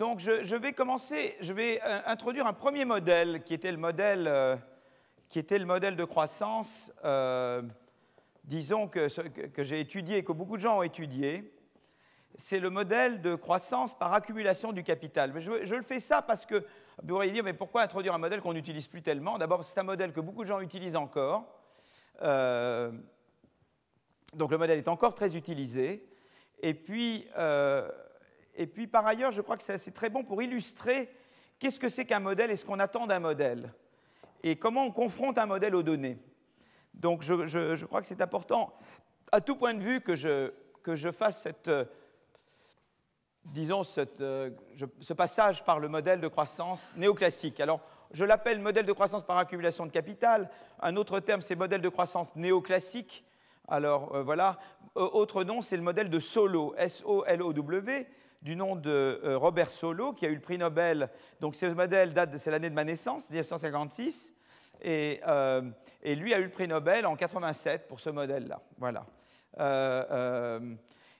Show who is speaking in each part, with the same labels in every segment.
Speaker 1: Donc, je vais introduire un premier modèle qui était le modèle de croissance, disons, que j'ai étudié et que beaucoup de gens ont étudié. C'est le modèle de croissance par accumulation du capital. Mais je le fais ça parce que vous pourriez dire, mais pourquoi introduire un modèle qu'on n'utilise plus tellement? D'abord, c'est un modèle que beaucoup de gens utilisent encore. Donc, le modèle est encore très utilisé. Et puis, par ailleurs, je crois que c'est très bon pour illustrer qu'est-ce que c'est qu'un modèle et ce qu'on attend d'un modèle. Et comment on confronte un modèle aux données. Donc, je crois que c'est important, à tout point de vue, que je fasse ce passage par le modèle de croissance néoclassique. Alors, je l'appelle modèle de croissance par accumulation de capital. Un autre terme, c'est modèle de croissance néoclassique. Alors, voilà. Autre nom, c'est le modèle de Solow, S-O-L-O-W, du nom de Robert Solow, qui a eu le prix Nobel. Donc, ce modèle c'est l'année de ma naissance, 1956. Et lui a eu le prix Nobel en 87 pour ce modèle-là. Voilà.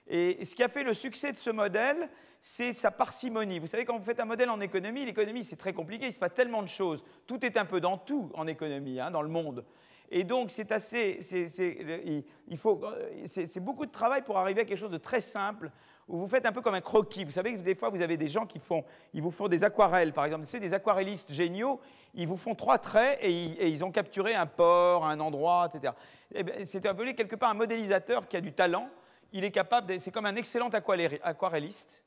Speaker 1: Et ce qui a fait le succès de ce modèle, c'est sa parcimonie. Vous savez, quand vous faites un modèle en économie, l'économie, c'est très compliqué, il se passe tellement de choses. Tout est un peu dans tout en économie, hein, dans le monde. Et donc, c'est beaucoup de travail pour arriver à quelque chose de très simple, où vous faites un peu comme un croquis. Vous savez que des fois, vous avez des gens ils vous font des aquarelles, par exemple. Vous savez, des aquarellistes géniaux, ils vous font 3 traits et ils ont capturé un port, un endroit, etc. C'est appelé quelque part un modélisateur qui a du talent. Il est capable, c'est comme un excellent aquarelliste.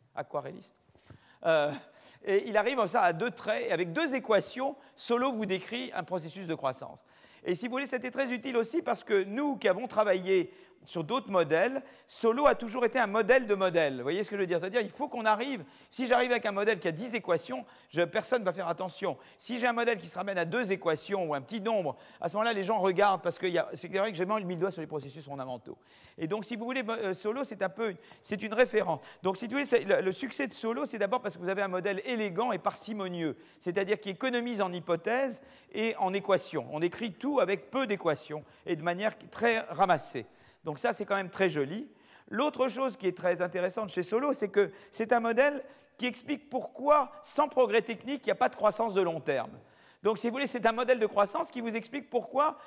Speaker 1: Et il arrive comme ça à 2 traits, et avec 2 équations, Solow vous décrit un processus de croissance. Et si vous voulez, c'était très utile aussi parce que nous qui avons travaillé sur d'autres modèles, Solow a toujours été un modèle de modèle. Vous voyez ce que je veux dire? C'est-à-dire qu'il faut qu'on arrive, si j'arrive avec un modèle qui a 10 équations, personne ne va faire attention. Si j'ai un modèle qui se ramène à 2 équations ou un petit nombre, à ce moment-là, les gens regardent parce que c'est vrai que j'ai mis le doigt sur les processus fondamentaux. Et donc, si vous voulez, Solow, c'est une référence. Donc, si vous voulez, le succès de Solow, c'est d'abord parce que vous avez un modèle élégant et parcimonieux, c'est-à-dire qui économise en hypothèses et en équations. On écrit tout avec peu d'équations et de manière très ramassée. Donc ça, c'est quand même très joli. L'autre chose qui est très intéressante chez Solow, c'est que c'est un modèle qui explique pourquoi, sans progrès technique, il n'y a pas de croissance de long terme. Donc, si vous voulez, c'est un modèle de croissance qui vous explique pourquoi,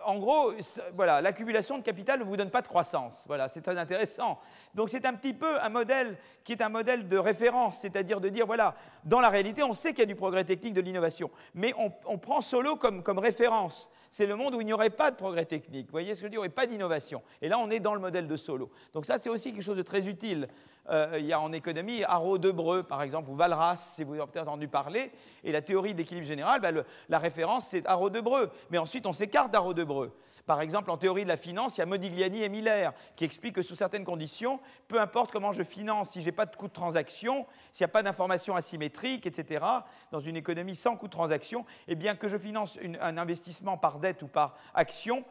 Speaker 1: en gros, voilà, l'accumulation de capital ne vous donne pas de croissance. Voilà, c'est très intéressant. Donc, c'est un petit peu un modèle qui est un modèle de référence, c'est-à-dire de dire, voilà, dans la réalité, on sait qu'il y a du progrès technique, de l'innovation, mais on prend Solow comme référence. C'est le monde où il n'y aurait pas de progrès technique. Vous voyez ce que je veux dire? Il n'y aurait pas d'innovation. Et là, on est dans le modèle de Solow. Donc ça, c'est aussi quelque chose de très utile. Il y a en économie Arrow-Debreu, par exemple, ou Walras, si vous avez peut-être entendu parler. Et la théorie de l'équilibre général, la référence, c'est Arrow-Debreu. Mais ensuite, on s'écarte d'Arrow-Debreu. Par exemple, en théorie de la finance, il y a Modigliani et Miller qui expliquent que sous certaines conditions, peu importe comment je finance, si je n'ai pas de coût de transaction, s'il n'y a pas d'information asymétrique, etc., dans une économie sans coût de transaction, eh bien que je finance un investissement par dette ou par action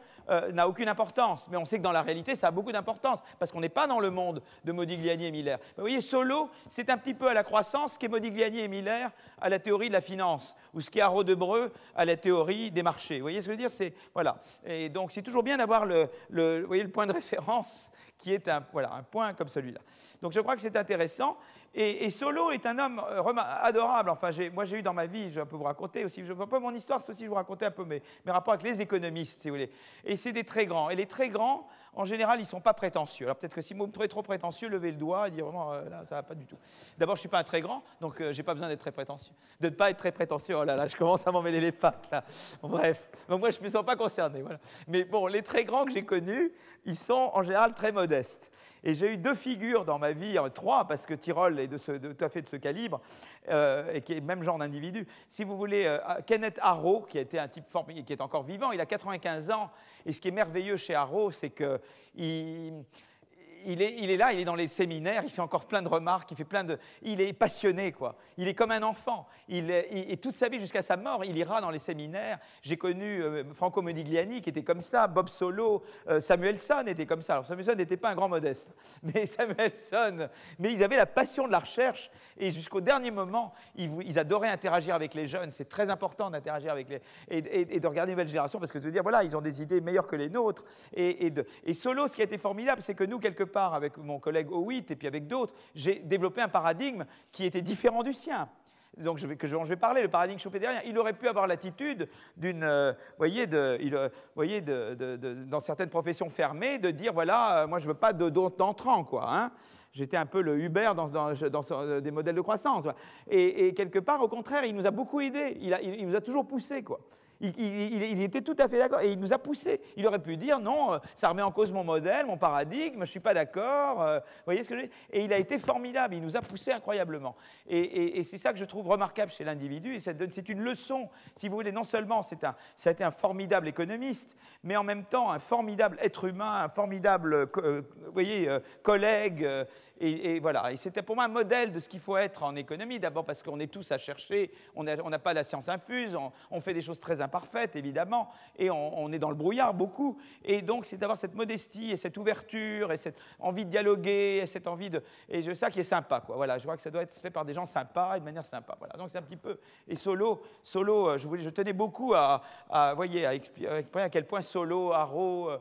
Speaker 1: n'a aucune importance. Mais on sait que dans la réalité, ça a beaucoup d'importance parce qu'on n'est pas dans le monde de Modigliani et Miller. Vous voyez, Solow, c'est un petit peu à la croissance ce qu'est Modigliani et Miller à la théorie de la finance ou ce qu'est Arrow-Debreu à la théorie des marchés. Vous voyez ce que je veux dire? Voilà. Et donc, c'est toujours bien d'avoir vous voyez, le point de référence qui est un point comme celui-là. Donc, je crois que c'est intéressant. Et Solow est un homme adorable. Enfin, moi, j'ai eu dans ma vie, je peux vous raconter aussi, je ne vois pas mon histoire, c'est aussi je vous raconter un peu mes rapports avec les économistes, si vous voulez. Et c'est des très grands. Et les très grands, en général, ils ne sont pas prétentieux. Alors, peut-être que si vous me trouvez trop prétentieux, levez le doigt et dire vraiment, là, ça ne va pas du tout. D'abord, je ne suis pas un très grand, donc je n'ai pas besoin d'être très prétentieux. De ne pas être très prétentieux, oh là là, je commence à m'en mêler les pattes, là. Bref, donc moi, je ne me sens pas concerné. Voilà. Mais bon, les très grands que j'ai connus, ils sont en général très modestes. Et j'ai eu 2 figures dans ma vie, 3, parce que Tyrol est tout à fait de ce calibre, et qui est le même genre d'individu. Si vous voulez, Kenneth Arrow, qui a été un type formidable, qui est encore vivant, il a 95 ans, et ce qui est merveilleux chez Arrow, c'est qu'il est là, il est dans les séminaires, il fait encore plein de remarques, il est passionné, quoi. Il est comme un enfant. Et toute sa vie, jusqu'à sa mort, il ira dans les séminaires. J'ai connu Franco Modigliani, qui était comme ça, Bob Solow, Samuelson était comme ça. Alors, Samuelson n'était pas un grand modeste, mais ils avaient la passion de la recherche, et jusqu'au dernier moment, ils adoraient interagir avec les jeunes. C'est très important d'interagir avec et de regarder une nouvelle génération, parce que de dire, voilà, ils ont des idées meilleures que les nôtres. Et Solow, ce qui a été formidable, c'est que nous, quelque part, part avec mon collègue Howitt et puis avec d'autres, j'ai développé un paradigme qui était différent du sien. Donc, je vais parler, le paradigme schumpeterien. Il aurait pu avoir l'attitude d'une, dans certaines professions fermées, de dire, voilà, moi je ne veux pas d'entrants, quoi. Hein. J'étais un peu le Uber dans des modèles de croissance. Et quelque part, au contraire, il nous a beaucoup aidés. Il nous a toujours poussés, quoi. Il était tout à fait d'accord et il nous a poussés. Il aurait pu dire non, ça remet en cause mon modèle, mon paradigme, je ne suis pas d'accord. Vous voyez ce que je veux dire? Et il a été formidable, il nous a poussés incroyablement. Et c'est ça que je trouve remarquable chez l'individu. Et c'est une leçon, si vous voulez, non seulement ça a été un formidable économiste, mais en même temps un formidable être humain, un formidable collègue. Et voilà, et c'était pour moi un modèle de ce qu'il faut être en économie, d'abord parce qu'on est tous à chercher, on n'a pas la science infuse, on fait des choses très imparfaites, évidemment, et on est dans le brouillard beaucoup, et donc c'est d'avoir cette modestie et cette ouverture et cette envie de dialoguer, et cette envie de... Et c'est ça qui est sympa, quoi. Voilà, je vois que ça doit être fait par des gens sympas et de manière sympa. Voilà, donc c'est un petit peu... Et Solow, je tenais beaucoup à expliquer à quel point Solow, Arrow...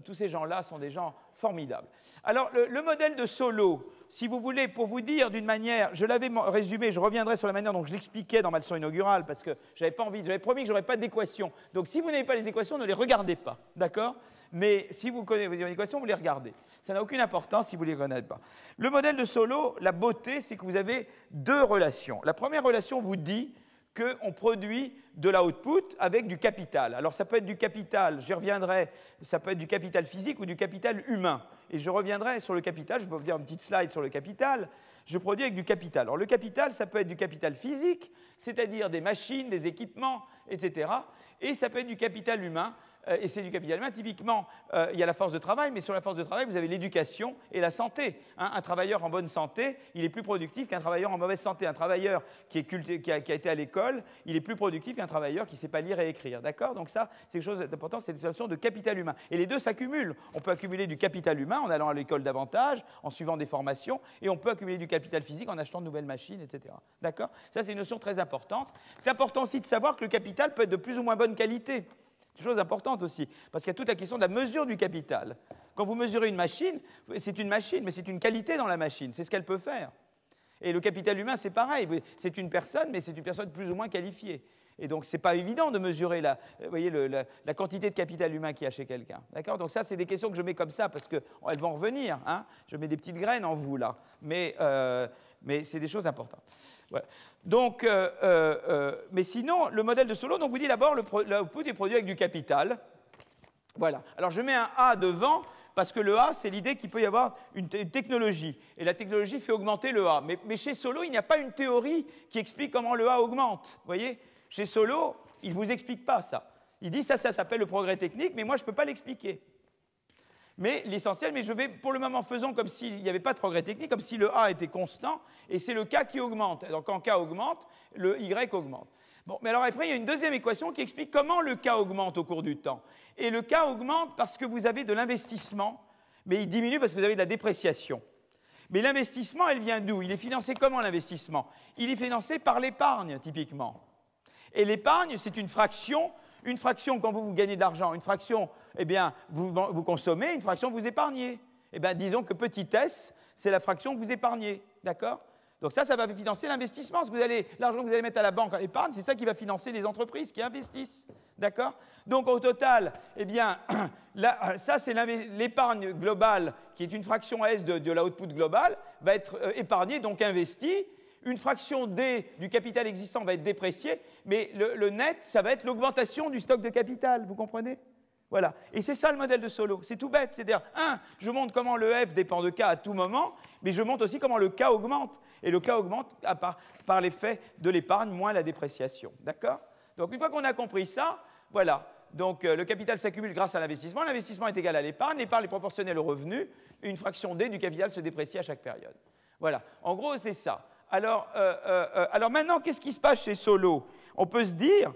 Speaker 1: tous ces gens-là sont des gens formidables. Alors, le modèle de Solow, si vous voulez, pour vous dire d'une manière, je l'avais résumé, je reviendrai sur la manière dont je l'expliquais dans ma leçon inaugurale, parce que j'avais promis que je n'aurais pas d'équations. Donc, si vous n'avez pas les équations, ne les regardez pas, d'accord? Mais si vous connaissez les équations, vous les regardez. Ça n'a aucune importance si vous ne les connaissez pas. Le modèle de Solow, la beauté, c'est que vous avez deux relations. La première relation vous dit qu'on produit de l'output avec du capital. Alors ça peut être du capital, j'y reviendrai, ça peut être du capital physique ou du capital humain. Et je reviendrai sur le capital, je peux vous dire une petite slide sur le capital. Je produis avec du capital. Alors le capital, ça peut être du capital physique, c'est-à-dire des machines, des équipements, etc. Et ça peut être du capital humain. Et c'est du capital humain. Typiquement, il y a la force de travail, mais sur la force de travail, vous avez l'éducation et la santé. Un travailleur en bonne santé, il est plus productif qu'un travailleur en mauvaise santé. Un travailleur qui a été à l'école, il est plus productif qu'un travailleur qui ne sait pas lire et écrire. D'accord? Donc ça, c'est quelque chose d'important, c'est une situation de capital humain. Et les deux s'accumulent. On peut accumuler du capital humain en allant à l'école davantage, en suivant des formations, et on peut accumuler du capital physique en achetant de nouvelles machines, etc. D'accord? Ça, c'est une notion très importante. C'est important aussi de savoir que le capital peut être de plus ou moins bonne qualité. C'est une chose importante aussi, parce qu'il y a toute la question de la mesure du capital. Quand vous mesurez une machine, c'est une machine, mais c'est une qualité dans la machine, c'est ce qu'elle peut faire. Et le capital humain, c'est pareil, c'est une personne, mais c'est une personne plus ou moins qualifiée. Et donc, ce n'est pas évident de mesurer la quantité de capital humain qu'il y a chez quelqu'un. D'accord? Donc ça, c'est des questions que je mets comme ça, parce qu'elles vont revenir. Hein? Je mets des petites graines en vous, là. Mais c'est des choses importantes. Voilà. Donc, mais sinon, le modèle de Solow, donc vous dit d'abord l'output est produit avec du capital. Voilà. Alors, je mets un A devant, parce que le A, c'est l'idée qu'il peut y avoir une technologie. Et la technologie fait augmenter le A. Mais chez Solow, il n'y a pas une théorie qui explique comment le A augmente. Vous voyez? Chez Solow, il ne vous explique pas ça. Il dit ça s'appelle le progrès technique, mais moi, je ne peux pas l'expliquer. Mais l'essentiel, mais je vais, pour le moment, faisons comme s'il n'y avait pas de progrès technique, comme si le A était constant, et c'est le K qui augmente. Donc, quand K augmente, le Y augmente. Bon, mais alors après, il y a une deuxième équation qui explique comment le K augmente au cours du temps. Et le K augmente parce que vous avez de l'investissement, mais il diminue parce que vous avez de la dépréciation. Mais l'investissement, elle vient d'où? Il est financé comment, l'investissement? Il est financé par l'épargne, typiquement. Et l'épargne, c'est une fraction quand vous gagnez de l'argent, une fraction, eh bien, vous consommez, une fraction, vous épargnez. Eh bien, disons que petit s, c'est la fraction que vous épargnez, d'accord? Donc ça va financer l'investissement. L'argent que vous allez mettre à la banque en épargne, c'est ça qui va financer les entreprises qui investissent, d'accord? Donc au total, eh bien, ça c'est l'épargne globale, qui est une fraction S de l'output global, va être épargnée, donc investie. Une fraction D du capital existant va être dépréciée, mais le net, ça va être l'augmentation du stock de capital, vous comprenez? Voilà. Et c'est ça le modèle de Solow. C'est tout bête. C'est-à-dire, je montre comment le F dépend de K à tout moment, mais je montre aussi comment le K augmente. Et le K augmente par l'effet de l'épargne moins la dépréciation. D'accord? Donc, une fois qu'on a compris ça, voilà. Donc, le capital s'accumule grâce à l'investissement. L'investissement est égal à l'épargne. L'épargne est proportionnelle au revenu. Une fraction D du capital se déprécie à chaque période. Voilà. En gros, c'est ça. Alors maintenant, qu'est-ce qui se passe chez Solow? On peut se dire,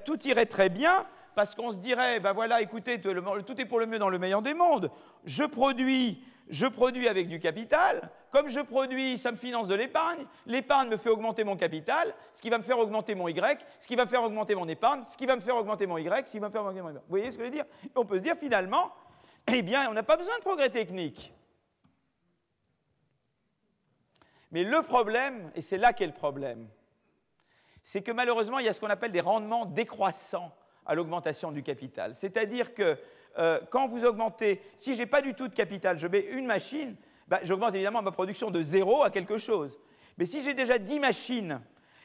Speaker 1: tout irait très bien, parce qu'on se dirait, voilà, écoutez, tout est pour le mieux dans le meilleur des mondes. Je produis avec du capital. Comme je produis, ça me finance de l'épargne. L'épargne me fait augmenter mon capital, ce qui va me faire augmenter mon Y, ce qui va me faire augmenter mon épargne, ce qui va me faire augmenter mon Y, ce qui va me faire augmenter mon Y. Vous voyez ce que je veux dire? Et on peut se dire, finalement, eh bien, on n'a pas besoin de progrès technique. Mais le problème, et c'est là qu'est le problème, c'est que malheureusement, il y a ce qu'on appelle des rendements décroissants à l'augmentation du capital. C'est-à-dire que quand vous augmentez, si je n'ai pas du tout de capital, je mets une machine, ben, j'augmente évidemment ma production de 0 à quelque chose. Mais si j'ai déjà 10 machines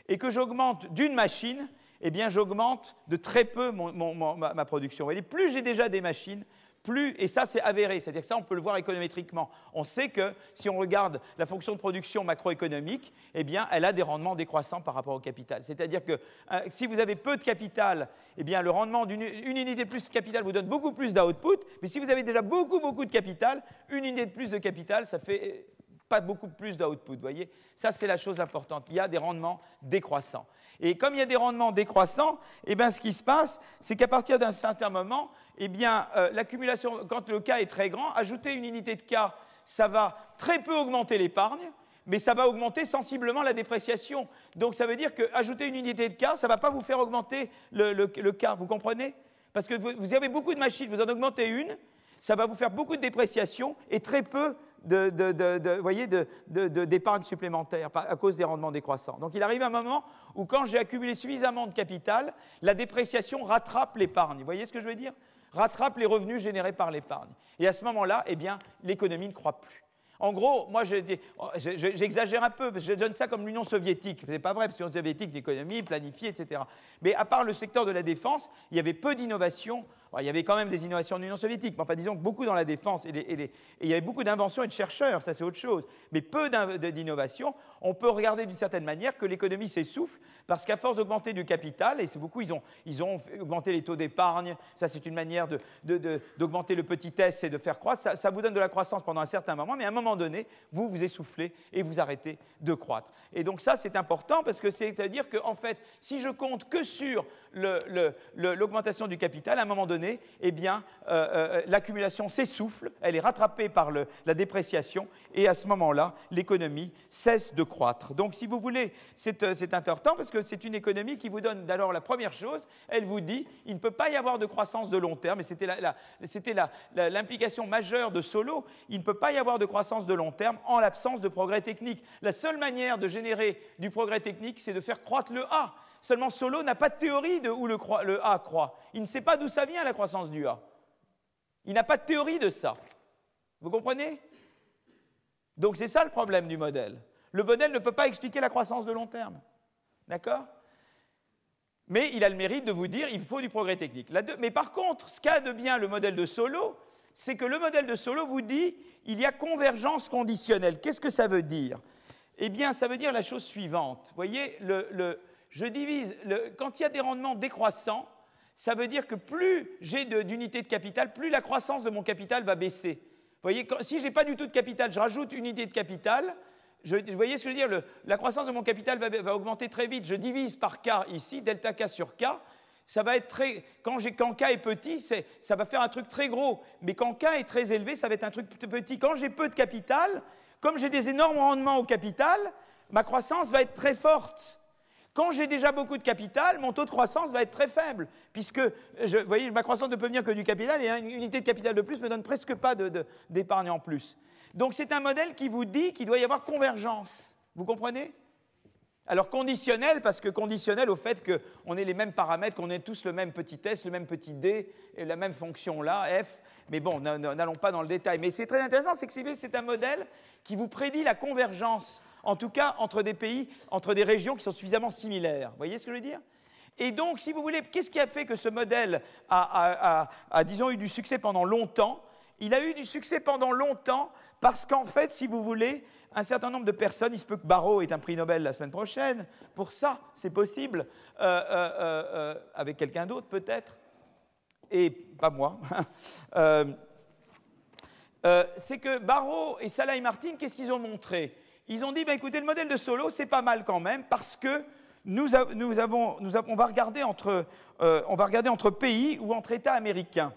Speaker 1: et que j'augmente d'une machine, eh bien j'augmente de très peu ma production. Et plus j'ai déjà des machines, plus, et ça c'est avéré, c'est-à-dire que ça on peut le voir économétriquement. On sait que si on regarde la fonction de production macroéconomique, eh bien elle a des rendements décroissants par rapport au capital. C'est-à-dire que si vous avez peu de capital, eh bien le rendement d'une unité de plus de capital vous donne beaucoup plus d'output, mais si vous avez déjà beaucoup de capital, une unité de plus de capital, ça fait pas beaucoup plus d'output, vous voyez. Ça c'est la chose importante, il y a des rendements décroissants. Et comme il y a des rendements décroissants, eh bien, ce qui se passe, c'est qu'à partir d'un certain moment, eh bien, l'accumulation, quand le K est très grand, ajouter une unité de K, ça va très peu augmenter l'épargne, mais ça va augmenter sensiblement la dépréciation. Donc ça veut dire qu'ajouter une unité de K, ça ne va pas vous faire augmenter le K, vous comprenez? Parce que vous avez beaucoup de machines, vous en augmentez une, ça va vous faire beaucoup de dépréciation et très peu d'épargne supplémentaire à cause des rendements décroissants. Donc il arrive un moment où quand j'ai accumulé suffisamment de capital, la dépréciation rattrape l'épargne. Vous voyez ce que je veux dire? Rattrape les revenus générés par l'épargne. Et à ce moment-là, eh bien, l'économie ne croît plus. En gros, moi, j'exagère un peu, parce que je donne ça comme l'Union soviétique. Ce n'est pas vrai, parce que l'Union soviétique, l'économie planifiée, etc. Mais à part le secteur de la défense, il y avait peu d'innovations. Il y avait quand même des innovations de l'Union soviétique, mais enfin, disons que beaucoup dans la défense, et il y avait beaucoup d'inventions et de chercheurs, ça c'est autre chose, mais peu d'innovations. On peut regarder d'une certaine manière que l'économie s'essouffle, parce qu'à force d'augmenter du capital, et c'est beaucoup, ils ont augmenté les taux d'épargne, ça c'est une manière d'augmenter le petit S et de faire croître, ça vous donne de la croissance pendant un certain moment, mais à un moment donné, vous vous essoufflez et vous arrêtez de croître. Et donc ça c'est important, parce que c'est-à-dire qu'en fait, si je compte que sur l'augmentation du capital, à un moment donné, eh bien, l'accumulation s'essouffle, elle est rattrapée par la dépréciation, et à ce moment-là, l'économie cesse de croître. Donc, si vous voulez, c'est important, parce que c'est une économie qui vous donne, d'abord, la première chose, elle vous dit, il ne peut pas y avoir de croissance de long terme, et c'était l'implication majeure de Solow, il ne peut pas y avoir de croissance de long terme en l'absence de progrès technique. La seule manière de générer du progrès technique, c'est de faire croître le A. Seulement, Solow n'a pas de théorie de où le A croît. Il ne sait pas d'où ça vient, la croissance du A. Il n'a pas de théorie de ça. Vous comprenez? Donc, c'est ça le problème du modèle. Le modèle ne peut pas expliquer la croissance de long terme. D'accord? Mais il a le mérite de vous dire qu'il faut du progrès technique. Mais par contre, ce qu'a de bien le modèle de Solow, c'est que le modèle de Solow vous dit qu'il y a convergence conditionnelle. Qu'est-ce que ça veut dire? Eh bien, ça veut dire la chose suivante. Vous voyez, je divise, quand il y a des rendements décroissants, ça veut dire que plus j'ai d'unités de capital, plus la croissance de mon capital va baisser. Vous voyez, si je n'ai pas du tout de capital, je rajoute une unité de capital, vous voyez ce que je veux dire? La croissance de mon capital va augmenter très vite. Je divise par K ici, delta K sur K, ça va être très... Quand K est petit, ça va faire un truc très gros. Mais quand K est très élevé, ça va être un truc petit. Quand j'ai peu de capital, comme j'ai des énormes rendements au capital, ma croissance va être très forte. Quand j'ai déjà beaucoup de capital, mon taux de croissance va être très faible, puisque, vous voyez, ma croissance ne peut venir que du capital, et une unité de capital de plus ne me donne presque pas d'épargne en plus. Donc c'est un modèle qui vous dit qu'il doit y avoir convergence. Vous comprenez? Alors conditionnel, parce que conditionnel au fait qu'on ait les mêmes paramètres, qu'on ait tous le même petit s, le même petit d, et la même fonction là, f, mais bon, n'allons pas dans le détail. Mais c'est très intéressant, c'est que c'est un modèle qui vous prédit la convergence, en tout cas entre des pays, entre des régions qui sont suffisamment similaires. Vous voyez ce que je veux dire? Et donc, si vous voulez, qu'est-ce qui a fait que ce modèle a, disons, eu du succès pendant longtemps? Il a eu du succès pendant longtemps parce qu'en fait, si vous voulez, un certain nombre de personnes, il se peut que Barrow ait un prix Nobel la semaine prochaine, pour ça, c'est possible, avec quelqu'un d'autre peut-être, et pas moi. C'est que Barrow et Salah et Martin, qu'est-ce qu'ils ont montré? Ils ont dit, ben, écoutez, le modèle de Solow, c'est pas mal quand même, parce que on va regarder entre pays ou entre États américains.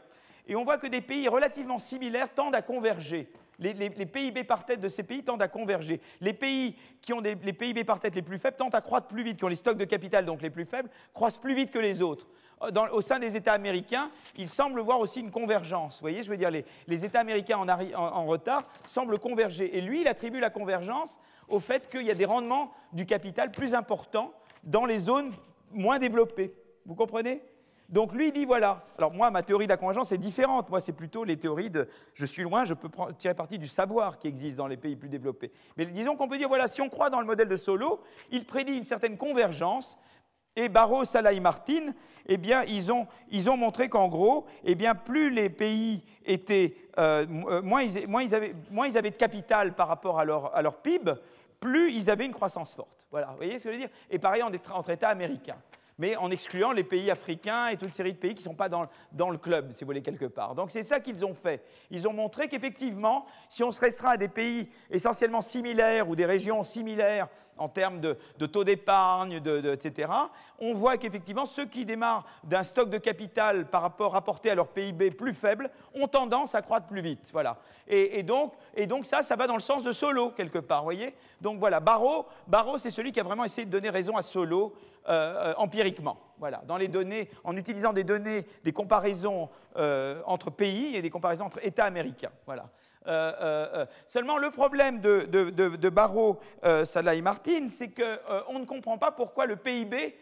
Speaker 1: Et on voit que des pays relativement similaires tendent à converger. Les PIB par tête de ces pays tendent à converger. Les pays qui ont les PIB par tête les plus faibles tendent à croître plus vite, qui ont les stocks de capital donc les plus faibles, croissent plus vite que les autres. Au sein des États américains, il semble voir aussi une convergence. Vous voyez, je veux dire, les États américains en retard semblent converger. Et lui, il attribue la convergence au fait qu'il y a des rendements du capital plus importants dans les zones moins développées. Vous comprenez? Donc lui, il dit voilà. Alors moi, ma théorie de la convergence est différente. Moi, c'est plutôt les théories de je suis loin, je peux tirer parti du savoir qui existe dans les pays plus développés. Mais disons qu'on peut dire voilà, si on croit dans le modèle de Solow, il prédit une certaine convergence. Et Barrow, Salah et Martin, eh bien, ils ont montré qu'en gros, eh bien, plus les pays étaient, moins ils avaient de capital par rapport à leur PIB, plus ils avaient une croissance forte. Voilà, vous voyez ce que je veux dire? Et pareil entre États américains, mais en excluant les pays africains et toute une série de pays qui ne sont pas dans le club, si vous voulez, quelque part. Donc c'est ça qu'ils ont fait. Ils ont montré qu'effectivement, si on se restreint à des pays essentiellement similaires ou des régions similaires en termes de taux d'épargne, etc., on voit qu'effectivement, ceux qui démarrent d'un stock de capital par rapport rapporté à leur PIB plus faible ont tendance à croître plus vite. Voilà. Et donc ça va dans le sens de Solow, quelque part, vous voyez? Donc voilà, Barrow, c'est celui qui a vraiment essayé de donner raison à Solow empiriquement. Voilà, dans les données, en utilisant des données, des comparaisons entre pays et des comparaisons entre États américains. Voilà. Seulement, le problème de Barrow, Salah et Martin, c'est qu'on ne comprend pas pourquoi le PIB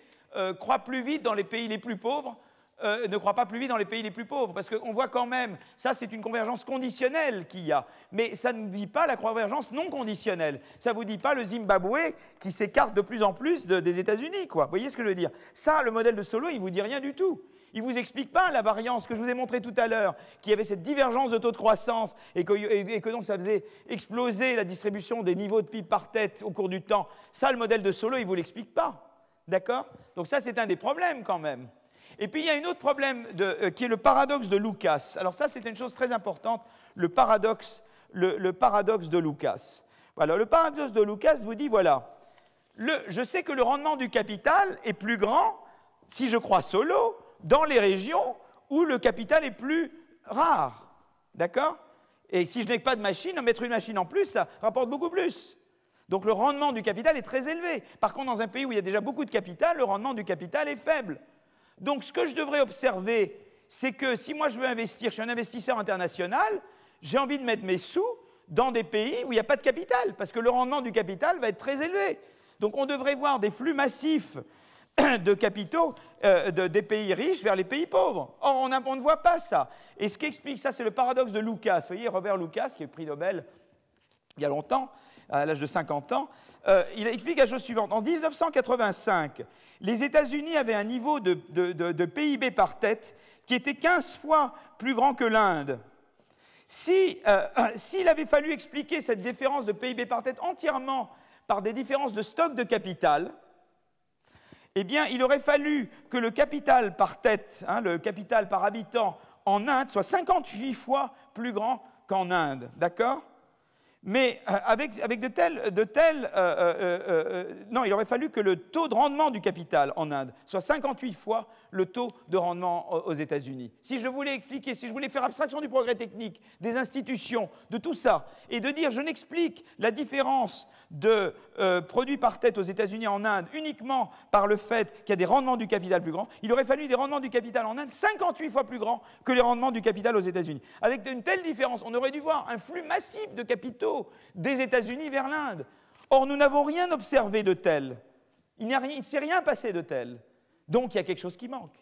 Speaker 1: croît plus vite dans les pays les plus pauvres, ne croît pas plus vite dans les pays les plus pauvres. Parce qu'on voit quand même, ça c'est une convergence conditionnelle qu'il y a, mais ça ne dit pas la convergence non conditionnelle. Ça ne vous dit pas le Zimbabwe qui s'écarte de plus en plus des États-Unis, quoi. Vous voyez ce que je veux dire? Ça, le modèle de Solow, il ne vous dit rien du tout. Il ne vous explique pas la variance que je vous ai montrée tout à l'heure, qu'il y avait cette divergence de taux de croissance et que donc ça faisait exploser la distribution des niveaux de PIB par tête au cours du temps. Ça, le modèle de Solow, il ne vous l'explique pas. D'accord? Donc ça, c'est un des problèmes quand même. Et puis, il y a un autre problème qui est le paradoxe de Lucas. Alors ça, c'est une chose très importante, le paradoxe de Lucas. Voilà, le paradoxe de Lucas vous dit, voilà, je sais que le rendement du capital est plus grand, si je crois Solow, dans les régions où le capital est plus rare. D'accord? Et si je n'ai pas de machine, mettre une machine en plus, ça rapporte beaucoup plus. Donc le rendement du capital est très élevé. Par contre, dans un pays où il y a déjà beaucoup de capital, le rendement du capital est faible. Donc ce que je devrais observer, c'est que si moi je veux investir, je suis un investisseur international, j'ai envie de mettre mes sous dans des pays où il n'y a pas de capital, parce que le rendement du capital va être très élevé. Donc on devrait voir des flux massifs de capitaux des pays riches vers les pays pauvres. Or, on ne voit pas ça. Et ce qui explique ça, c'est le paradoxe de Lucas. Vous voyez, Robert Lucas, qui est prix Nobel il y a longtemps, à l'âge de 50 ans, il explique la chose suivante. En 1985, les États-Unis avaient un niveau de PIB par tête qui était 15 fois plus grand que l'Inde. S'il avait fallu expliquer cette différence de PIB par tête entièrement par des différences de stock de capital, eh bien, il aurait fallu que le capital par tête, le capital par habitant en Inde, soit 58 fois plus grand qu'en Inde. D'accord? Mais avec non, il aurait fallu que le taux de rendement du capital en Inde soit 58 fois le taux de rendement aux États-Unis. Si je voulais expliquer, si je voulais faire abstraction du progrès technique, des institutions, de tout ça, et de dire je n'explique la différence de produits par tête aux États-Unis et en Inde uniquement par le fait qu'il y a des rendements du capital plus grands, il aurait fallu des rendements du capital en Inde 58 fois plus grands que les rendements du capital aux États-Unis. Avec une telle différence, on aurait dû voir un flux massif de capitaux des États-Unis vers l'Inde. Or, nous n'avons rien observé de tel. Il ne s'est rien passé de tel. Donc, il y a quelque chose qui manque.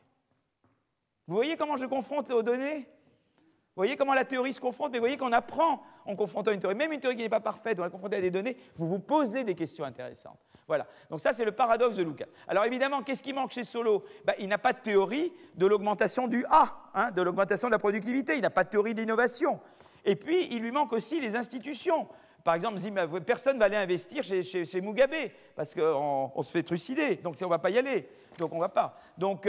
Speaker 1: Vous voyez comment je confronte aux données? Vous voyez comment la théorie se confronte? Mais vous voyez qu'on apprend en confrontant une théorie. Même une théorie qui n'est pas parfaite, on la confronte à des données, vous vous posez des questions intéressantes. Voilà. Donc ça, c'est le paradoxe de Lucas. Alors évidemment, qu'est-ce qui manque chez Solow? Il n'a pas de théorie de l'augmentation du A, de l'augmentation de la productivité. Il n'a pas de théorie d'innovation. Et puis, il lui manque aussi les institutions. Par exemple, personne ne va aller investir chez Mugabe, parce qu'on se fait trucider, donc on ne va pas y aller, donc on ne va pas. Donc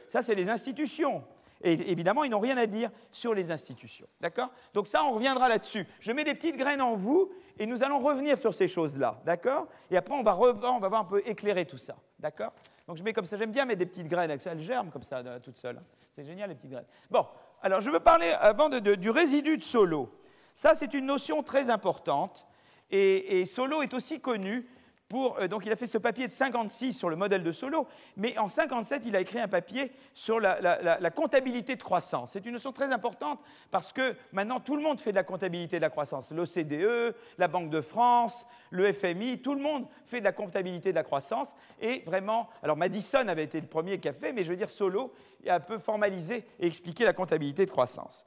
Speaker 1: ça, c'est les institutions. Et évidemment, ils n'ont rien à dire sur les institutions. D'accord? Donc ça, on reviendra là-dessus. Je mets des petites graines en vous, et nous allons revenir sur ces choses-là. D'accord? Et après, on va voir un peu éclairer tout ça. D'accord? Donc je mets comme ça, j'aime bien mettre des petites graines, elles germent comme ça, toutes seules. C'est génial, les petites graines. Bon, alors je veux parler avant du résidu de Solow. Ça, c'est une notion très importante. Et Solow est aussi connu pour... donc, il a fait ce papier de 56 sur le modèle de Solow, mais en 57, il a écrit un papier sur la comptabilité de croissance. C'est une notion très importante parce que maintenant, tout le monde fait de la comptabilité de la croissance. L'OCDE, la Banque de France, le FMI, tout le monde fait de la comptabilité de la croissance. Et vraiment... Alors, Madison avait été le premier qui a fait, mais je veux dire, Solow a un peu formalisé et expliqué la comptabilité de croissance.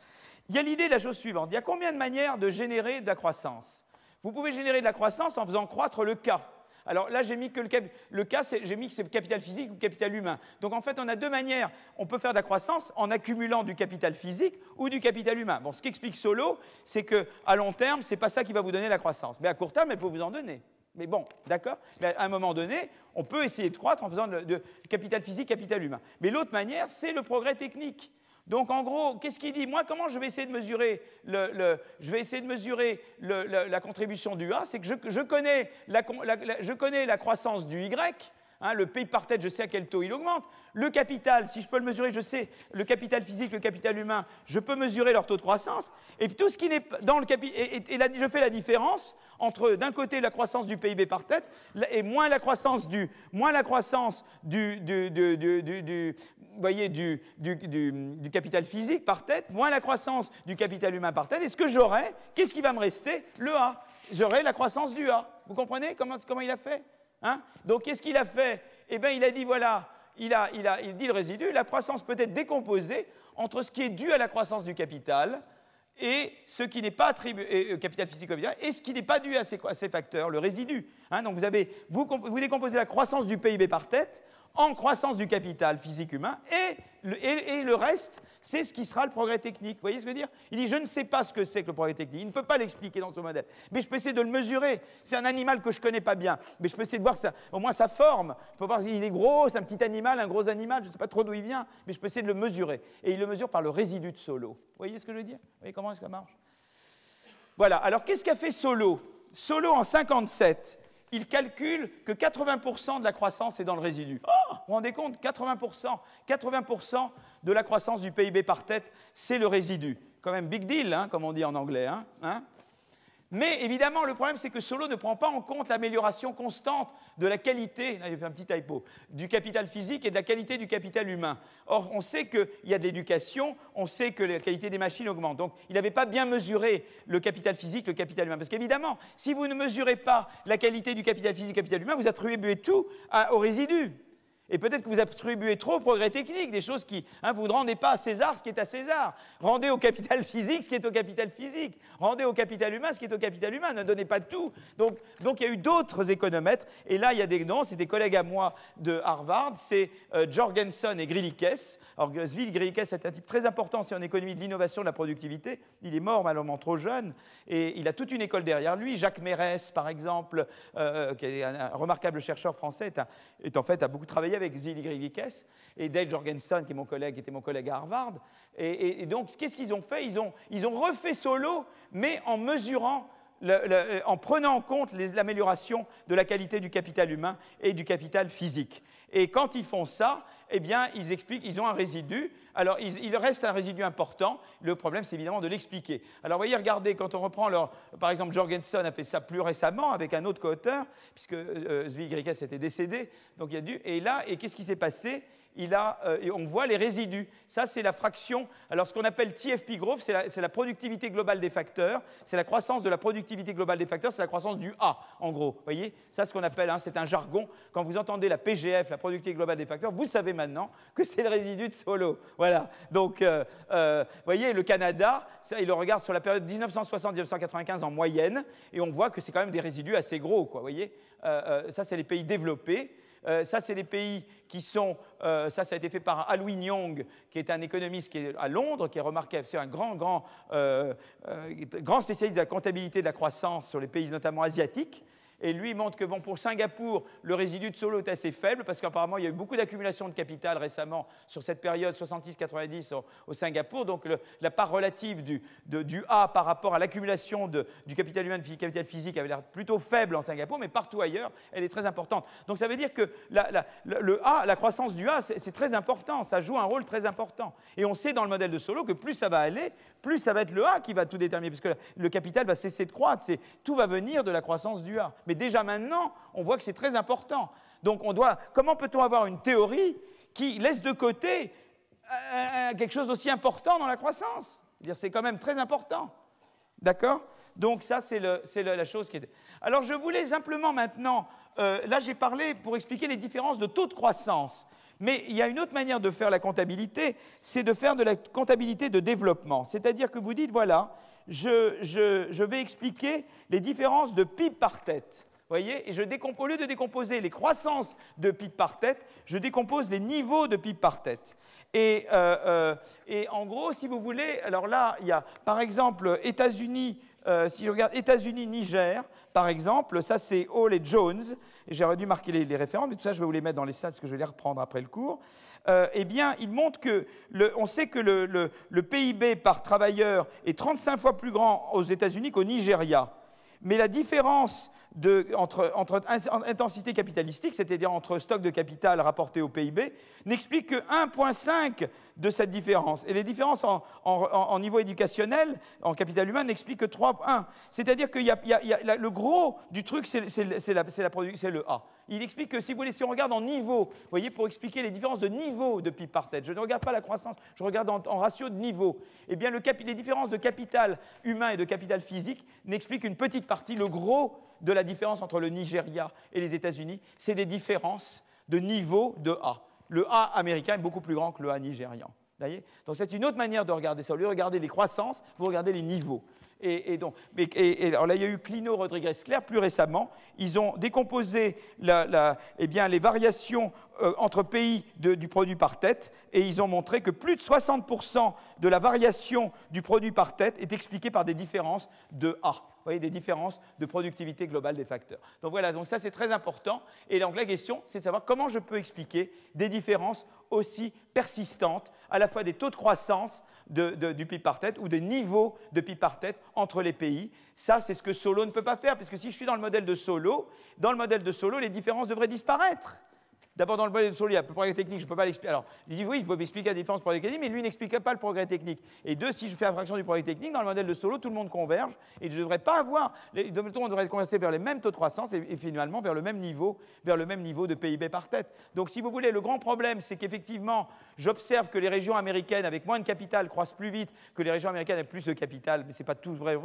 Speaker 1: Il y a l'idée de la chose suivante. Il y a combien de manières de générer de la croissance? Vous pouvez générer de la croissance en faisant croître le K. Alors là, j'ai mis que le K, j'ai mis que c'est le capital physique ou le capital humain. Donc en fait, on a deux manières. On peut faire de la croissance en accumulant du capital physique ou du capital humain. Bon, ce qu'explique Solow, c'est qu'à long terme, ce n'est pas ça qui va vous donner la croissance. Mais à court terme, elle peut vous en donner. Mais bon, d'accord. Mais à un moment donné, on peut essayer de croître en faisant de capital physique, capital humain. Mais l'autre manière, c'est le progrès technique. Donc, en gros, qu'est-ce qu'il dit? Moi, comment je vais essayer de mesurer, la contribution du A? C'est que je connais la croissance du Y, hein, le PIB par tête, je sais à quel taux il augmente. Le capital, si je peux le mesurer, je sais le capital physique, le capital humain, je peux mesurer leur taux de croissance. Et puis tout ce qui n'est dans le capital... Et là, je fais la différence entre, d'un côté, la croissance du PIB par tête et moins la croissance du capital physique par tête, moins la croissance du capital humain par tête. Et ce que j'aurai, qu'est-ce qui va me rester? Le A. J'aurai la croissance du A. Vous comprenez comment il a fait? Hein? Donc, qu'est-ce qu'il a fait? Eh bien, il a dit, voilà, il dit le résidu, la croissance peut être décomposée entre ce qui est dû à la croissance du capital et ce qui n'est pas attribué, capital physique, et ce qui n'est pas dû à ces facteurs, le résidu. Hein? Donc, vous décomposez la croissance du PIB par tête en croissance du capital physique humain, et le reste, c'est ce qui sera le progrès technique. Vous voyez ce que je veux dire? Il dit, je ne sais pas ce que c'est que le progrès technique. Il ne peut pas l'expliquer dans ce modèle. Mais je peux essayer de le mesurer. C'est un animal que je ne connais pas bien. Mais je peux essayer de voir au moins sa forme. Je peux voir s'il est gros, c'est un petit animal, un gros animal. Je ne sais pas trop d'où il vient. Mais je peux essayer de le mesurer. Et il le mesure par le résidu de Solow. Vous voyez ce que je veux dire? Vous voyez comment est-ce que ça marche? Voilà. Alors, qu'est-ce qu'a fait Solow? Solow, en 57, il calcule que 80% de la croissance est dans le résidu. Oh, vous vous rendez compte? 80% de la croissance du PIB par tête, c'est le résidu. Quand même big deal, hein, comme on dit en anglais. Hein? Mais évidemment, le problème, c'est que Solow ne prend pas en compte l'amélioration constante de la qualité, là j'ai fait un petit typo, du capital physique et de la qualité du capital humain. Or, on sait qu'il y a de l'éducation, on sait que la qualité des machines augmente. Donc, il n'avait pas bien mesuré le capital physique, le capital humain. Parce qu'évidemment, si vous ne mesurez pas la qualité du capital physique, du capital humain, vous attribuez tout au résidu. Et peut-être que vous attribuez trop au progrès technique, des choses qui... vous ne rendez pas à César ce qui est à César. Rendez au capital physique ce qui est au capital physique. Rendez au capital humain ce qui est au capital humain. Ne donnez pas tout. Donc il y a eu d'autres économètres. Et là, il y a des noms. C'est des collègues à moi de Harvard. C'est Jorgensen et Grillikes. Alors, Grillikes est un type très important aussi en économie de l'innovation, de la productivité. Il est mort malheureusement trop jeune. Et il a toute une école derrière lui. Jacques Mérès, par exemple, qui est un remarquable chercheur français, en fait, a beaucoup travaillé avec Grillikes et Dale Jorgensen, qui était mon collègue à Harvard. Et donc, qu'est-ce qu'ils ont fait? Ils ont refait Solow, mais en mesurant, en prenant en compte l'amélioration de la qualité du capital humain et du capital physique. Et quand ils font ça, eh bien, ils expliquent, ils ont un résidu. Alors, il reste un résidu important. Le problème, c'est évidemment de l'expliquer. Alors, vous voyez, regardez, quand on reprend par exemple, Jorgensen a fait ça plus récemment avec un autre co-auteur, puisque Grillikes était décédé. Donc, et là, qu'est-ce qui s'est passé? On voit les résidus. Ça, c'est la fraction. Alors, ce qu'on appelle TFP growth, c'est la productivité globale des facteurs. C'est la croissance de la productivité globale des facteurs. C'est la croissance du A, en gros. Vous voyez? Ça, ce qu'on appelle, c'est un jargon. Quand vous entendez la PGF, la productivité globale des facteurs, vous savez maintenant que c'est le résidu de Solow. Voilà. Donc, vous voyez, le Canada, il le regarde sur la période 1960-1995 en moyenne, et on voit que c'est quand même des résidus assez gros, quoi. Vous voyez? Ça, c'est les pays développés. Ça, c'est les pays qui sont... ça a été fait par Alwyn Young, qui est un économiste qui est à Londres, qui est remarquable. C'est un grand spécialiste de la comptabilité de la croissance sur les pays notamment asiatiques. Et lui montre que bon, pour Singapour, le résidu de Solo est assez faible, parce qu'apparemment, il y a eu beaucoup d'accumulation de capital récemment sur cette période 66-90 au Singapour. Donc la part relative du A par rapport à l'accumulation du capital humain, du capital physique, avait l'air plutôt faible en Singapour, mais partout ailleurs, elle est très importante. Donc ça veut dire que le A, la croissance du A, c'est très important, ça joue un rôle très important. Et on sait dans le modèle de Solo que plus ça va aller, plus ça va être le A qui va tout déterminer, parce que le capital va cesser de croître, tout va venir de la croissance du A. Mais déjà maintenant, on voit que c'est très important. Donc comment peut-on avoir une théorie qui laisse de côté quelque chose d'aussi important dans la croissance? C'est quand même très important. D'accord? Donc ça, c'est la chose qui est... Alors je voulais simplement maintenant, là j'ai parlé pour expliquer les différences de taux de croissance. Mais il y a une autre manière de faire la comptabilité, c'est de faire de la comptabilité de développement. C'est-à-dire que vous dites, voilà, je vais expliquer les différences de PIB par tête. Vous voyez? Et au lieu de décomposer les croissances de PIB par tête, je décompose les niveaux de PIB par tête. Et en gros, si vous voulez, alors là, il y a par exemple États-Unis, si je regarde États-Unis-Niger, par exemple, ça c'est Hall et Jones, et j'aurais dû marquer les références, mais tout ça je vais vous les mettre dans les slides parce que je vais les reprendre après le cours. Eh bien, il montre que, on sait que le PIB par travailleur est 35 fois plus grand aux États-Unis qu'au Nigeria. Mais la différence entre intensité capitalistique, c'est-à-dire entre stock de capital rapporté au PIB, n'explique que 1,5 de cette différence. Et les différences en niveau éducationnel, en capital humain, n'expliquent que 3,1. C'est-à-dire que le gros du truc, c'est le A. Il explique que, si vous voulez, si on regarde en niveau, vous voyez, pour expliquer les différences de niveau de PIB par tête, je ne regarde pas la croissance, je regarde en ratio de niveau, eh bien les différences de capital humain et de capital physique n'expliquent qu'une petite partie. Le gros de la différence entre le Nigeria et les États-Unis, c'est des différences de niveau de A. Le A américain est beaucoup plus grand que le A nigérian. Donc c'est une autre manière de regarder ça. Au lieu de regarder les croissances, vous regardez les niveaux. Alors là, il y a eu Clino, Rodriguez-Clair, plus récemment. Ils ont décomposé les variations entre pays du produit par tête, et ils ont montré que plus de 60% de la variation du produit par tête est expliquée par des différences de A. Vous voyez, des différences de productivité globale des facteurs. Donc voilà, donc ça c'est très important. Et donc la question, c'est de savoir comment je peux expliquer des différences aussi persistantes, à la fois des taux de croissance du PIB par tête ou des niveaux de PIB par tête entre les pays. Ça, c'est ce que Solo ne peut pas faire, parce que si je suis dans le modèle de Solo, les différences devraient disparaître. D'abord, dans le modèle de Solo, il y a le progrès technique, je ne peux pas l'expliquer. Alors, il dit oui, il peut expliquer la différence du progrès technique, mais lui n'explique pas le progrès technique. Et deux, si je fais abstraction du progrès technique, dans le modèle de Solo, tout le monde converge, et je ne devrais pas avoir, tout le monde devrait converger vers les mêmes taux de croissance et finalement vers le même niveau de PIB par tête. Donc, si vous voulez, le grand problème, c'est qu'effectivement, j'observe que les régions américaines avec moins de capital croissent plus vite que les régions américaines avec plus de capital, mais ce n'est pas tout vrai,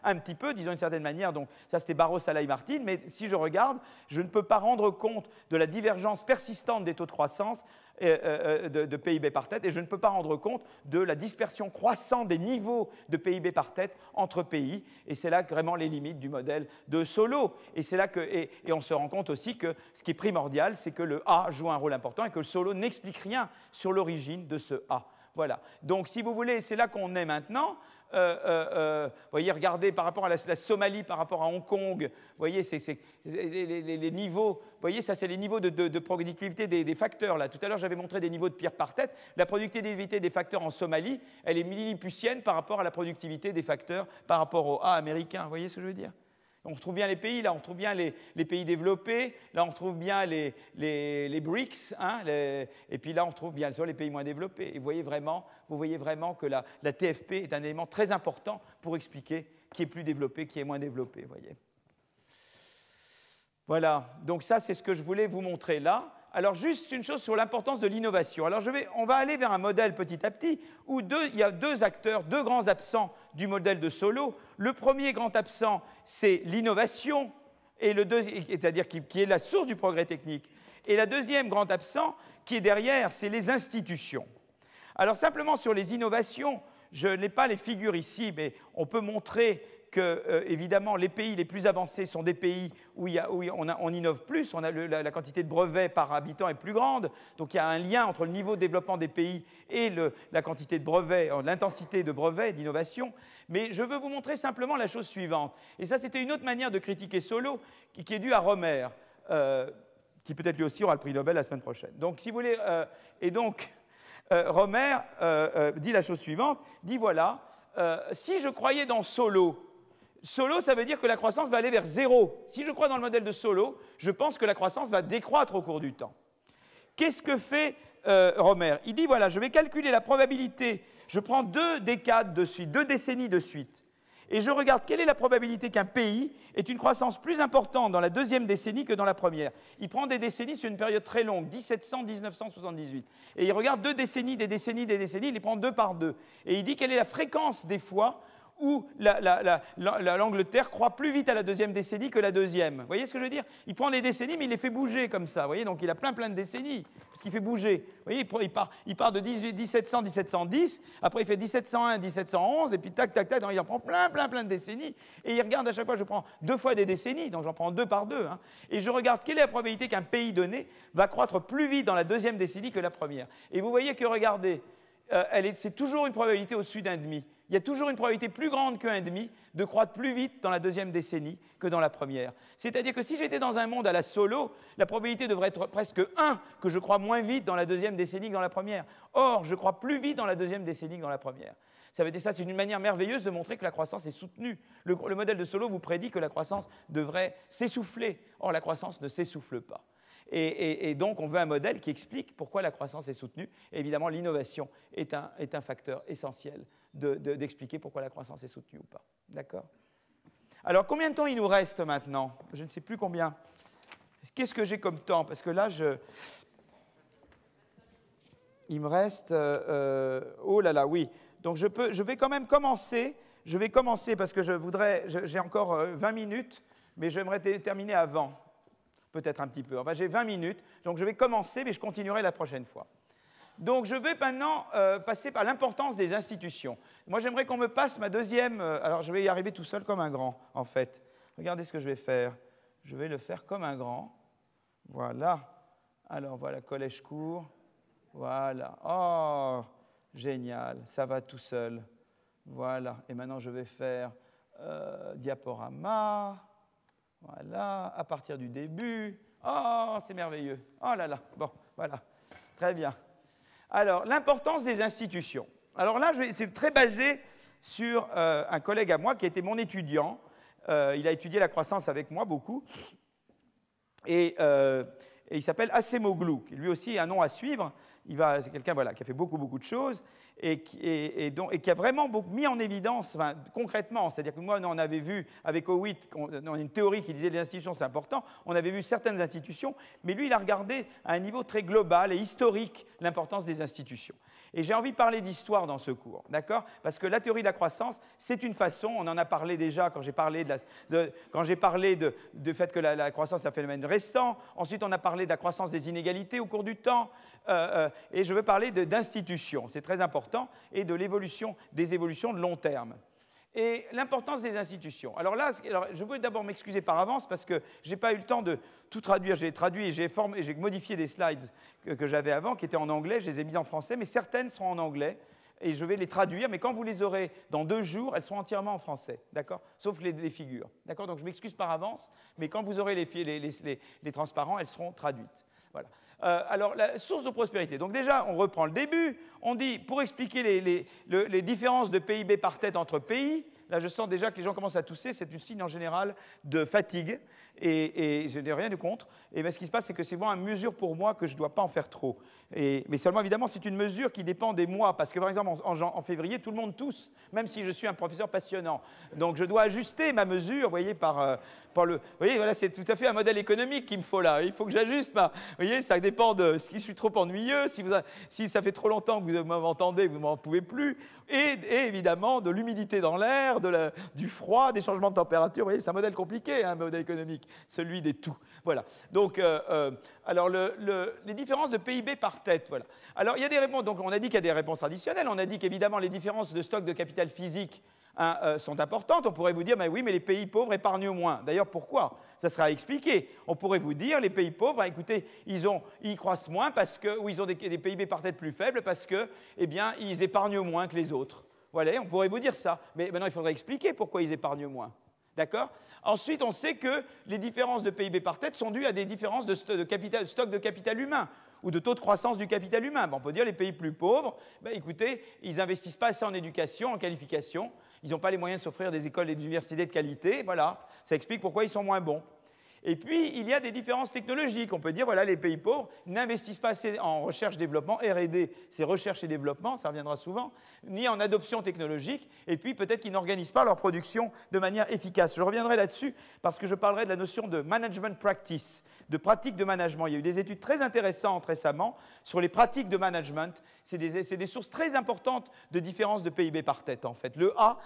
Speaker 1: un petit peu, disons d'une certaine manière. Donc, ça, c'était Barros, Salaï, Martin, mais si je regarde, je ne peux pas rendre compte de la divergence persistante des taux de croissance de PIB par tête, et je ne peux pas rendre compte de la dispersion croissante des niveaux de PIB par tête entre pays, et c'est là vraiment les limites du modèle de Solo. Et c'est là et on se rend compte aussi que ce qui est primordial, c'est que le A joue un rôle important et que le Solo n'explique rien sur l'origine de ce A. Voilà. Donc, si vous voulez, c'est là qu'on est maintenant. Vous voyez, regardez par rapport à la Somalie, par rapport à Hong Kong, vous voyez, c'est les niveaux, vous voyez, ça c'est les niveaux de productivité des facteurs. Là. Tout à l'heure, j'avais montré des niveaux de PIB par tête. La productivité des facteurs en Somalie, elle est millilipucienne par rapport à la productivité des facteurs par rapport au A américain. Vous voyez ce que je veux dire? On retrouve bien les pays, là on retrouve bien les pays développés, là on retrouve bien les BRICS, hein, et puis là on retrouve bien sûr les pays moins développés. Et vous voyez vraiment que la TFP est un élément très important pour expliquer qui est plus développé, qui est moins développé. Voyez. Voilà, donc ça c'est ce que je voulais vous montrer là. Alors juste une chose sur l'importance de l'innovation. Alors on va aller vers un modèle petit à petit où il y a deux acteurs, deux grands absents du modèle de Solo. Le premier grand absent, c'est l'innovation, c'est-à-dire qui est la source du progrès technique. Et le deuxième grand absent qui est derrière, c'est les institutions. Alors simplement sur les innovations, je n'ai pas les figures ici, mais on peut montrer que, évidemment, les pays les plus avancés sont des pays où on innove plus, la quantité de brevets par habitant est plus grande, donc il y a un lien entre le niveau de développement des pays et la quantité de brevets, l'intensité de brevets, d'innovation. Mais je veux vous montrer simplement la chose suivante. Et ça, c'était une autre manière de critiquer Solow, qui est due à Romer, qui peut-être lui aussi aura le prix Nobel la semaine prochaine. Donc, si vous voulez, Romer dit la chose suivante, dit voilà, si je croyais dans Solow, ça veut dire que la croissance va aller vers zéro. Si je crois dans le modèle de Solow, je pense que la croissance va décroître au cours du temps. Qu'est-ce que fait Romer? Il dit, voilà, je vais calculer la probabilité, je prends 2 décades de suite, 2 décennies de suite, et je regarde quelle est la probabilité qu'un pays ait une croissance plus importante dans la 2e décennie que dans la première. Il prend des décennies sur une période très longue, 1700-1978. Et il regarde 2 décennies, des décennies, des décennies, il les prend 2 par 2. Et il dit quelle est la fréquence des fois où l'Angleterre croît plus vite à la 2e décennie que la 2e. Vous voyez ce que je veux dire? Il prend les décennies, mais il les fait bouger comme ça. Vous voyez, donc il a plein de décennies, parce qu'il fait bouger. Vous voyez, il part de 1700, 1710, après il fait 1701, 1711, et puis tac, tac, tac, donc il en prend plein de décennies. Et il regarde à chaque fois, je prends 2 fois des décennies, donc j'en prends 2 par 2. Hein, et je regarde quelle est la probabilité qu'un pays donné va croître plus vite dans la 2e décennie que la première. Et vous voyez que, regardez, c'est toujours une probabilité au-dessus d'1,5. Il y a toujours une probabilité plus grande que 1,5 de croître plus vite dans la 2e décennie que dans la première. C'est-à-dire que si j'étais dans un monde à la Solow, la probabilité devrait être presque 1 que je crois moins vite dans la 2e décennie que dans la première. Or, je crois plus vite dans la 2e décennie que dans la première. Ça veut dire ça, c'est une manière merveilleuse de montrer que la croissance est soutenue. Le modèle de Solow vous prédit que la croissance devrait s'essouffler. Or, la croissance ne s'essouffle pas. Et donc, on veut un modèle qui explique pourquoi la croissance est soutenue. Et évidemment, l'innovation est un facteur essentiel d'expliquer pourquoi la croissance est soutenue ou pas. D'accord? Alors, combien de temps il nous reste maintenant? Je ne sais plus combien. Qu'est-ce que j'ai comme temps? Parce que là, il me reste... oh là là, oui. Donc, je vais quand même commencer. Je vais commencer parce que j'ai encore 20 minutes, mais j'aimerais terminer avant. Peut-être un petit peu. Enfin, j'ai 20 minutes, donc je vais commencer, mais je continuerai la prochaine fois. Donc, je vais maintenant passer par l'importance des institutions. Moi, j'aimerais qu'on me passe ma deuxième... alors, je vais y arriver tout seul comme un grand, en fait. Regardez ce que je vais faire. Je vais le faire comme un grand. Voilà. Alors, voilà, collège court. Voilà. Oh, génial. Ça va tout seul. Voilà. Et maintenant, je vais faire diaporama. Voilà, à partir du début. Oh, c'est merveilleux. Oh là là. Bon, voilà. Très bien. Alors, l'importance des institutions. Alors là, c'est très basé sur un collègue à moi qui a été mon étudiant. Il a étudié la croissance avec moi beaucoup. Et il s'appelle Acemoglu, qui lui aussi est un nom à suivre. C'est quelqu'un voilà, qui a fait beaucoup de choses et qui a vraiment mis en évidence, enfin, concrètement, c'est-à-dire que moi, on avait vu avec Howitt, on a une théorie qui disait que les institutions, c'est important, on avait vu certaines institutions, mais lui, il a regardé à un niveau très global et historique l'importance des institutions. Et j'ai envie de parler d'histoire dans ce cours, d'accord? Parce que la théorie de la croissance, c'est une façon, on en a parlé déjà quand j'ai parlé, du fait que la croissance est un phénomène récent, ensuite on a parlé de la croissance des inégalités au cours du temps, et je veux parler d'institutions, c'est très important, et de des évolutions de long terme. Et l'importance des institutions. Alors là, je veux d'abord m'excuser par avance parce que je n'ai pas eu le temps de tout traduire. J'ai traduit et j'ai modifié des slides que j'avais avant, qui étaient en anglais, je les ai mis en français, mais certaines seront en anglais, et je vais les traduire, mais quand vous les aurez dans 2 jours, elles seront entièrement en français, d'accord? Sauf les figures, d'accord? Donc je m'excuse par avance, mais quand vous aurez les transparents, elles seront traduites. Voilà. Alors, la source de prospérité. Donc déjà, on reprend le début. On dit, pour expliquer les différences de PIB par tête entre pays, là je sens déjà que les gens commencent à tousser, c'est un signe en général de fatigue, et je n'ai rien de contre. Et bien, ce qui se passe, c'est que c'est vraiment une mesure pour moi que je ne dois pas en faire trop. Mais seulement, évidemment, c'est une mesure qui dépend des mois, parce que par exemple, en février, tout le monde tousse, même si je suis un professeur passionnant. Donc je dois ajuster ma mesure, vous voyez, vous voyez, voilà, c'est tout à fait un modèle économique qu'il me faut là. Il faut que j'ajuste. Vous voyez, ça dépend de ce qui suis trop ennuyeux, si ça fait trop longtemps que vous m'entendez, vous ne m'en pouvez plus, et évidemment de l'humidité dans l'air, du froid, des changements de température. Vous voyez, c'est un modèle compliqué, un modèle économique, celui des tout. Voilà. Donc, alors les différences de PIB par tête. Voilà. Alors, il y a des réponses. Donc, on a dit qu'il y a des réponses traditionnelles. On a dit qu'évidemment, les différences de stock de capital physique sont importantes. On pourrait vous dire, ben oui, mais les pays pauvres épargnent moins. D'ailleurs, pourquoi? Ça sera expliqué. On pourrait vous dire, les pays pauvres, ben, écoutez, ils croissent moins parce que, ou ils ont des PIB par tête plus faibles parce que, eh bien, ils épargnent moins que les autres. Voilà, on pourrait vous dire ça. Mais maintenant, il faudrait expliquer pourquoi ils épargnent moins. D'accord? Ensuite, on sait que les différences de PIB par tête sont dues à des différences de stock de capital humain ou de taux de croissance du capital humain. Ben, on peut dire les pays plus pauvres, ben, écoutez, ils n'investissent pas assez en éducation, en qualification, ils n'ont pas les moyens de s'offrir des écoles et des universités de qualité, voilà, ça explique pourquoi ils sont moins bons. Et puis, il y a des différences technologiques. On peut dire, voilà, les pays pauvres n'investissent pas assez en recherche-développement, R&D, c'est recherche et développement, ça reviendra souvent, ni en adoption technologique, et puis peut-être qu'ils n'organisent pas leur production de manière efficace. Je reviendrai là-dessus parce que je parlerai de la notion de management practice, de pratique de management. Il y a eu des études très intéressantes récemment sur les pratiques de management. C'est des sources très importantes de différences de PIB par tête, en fait. Le A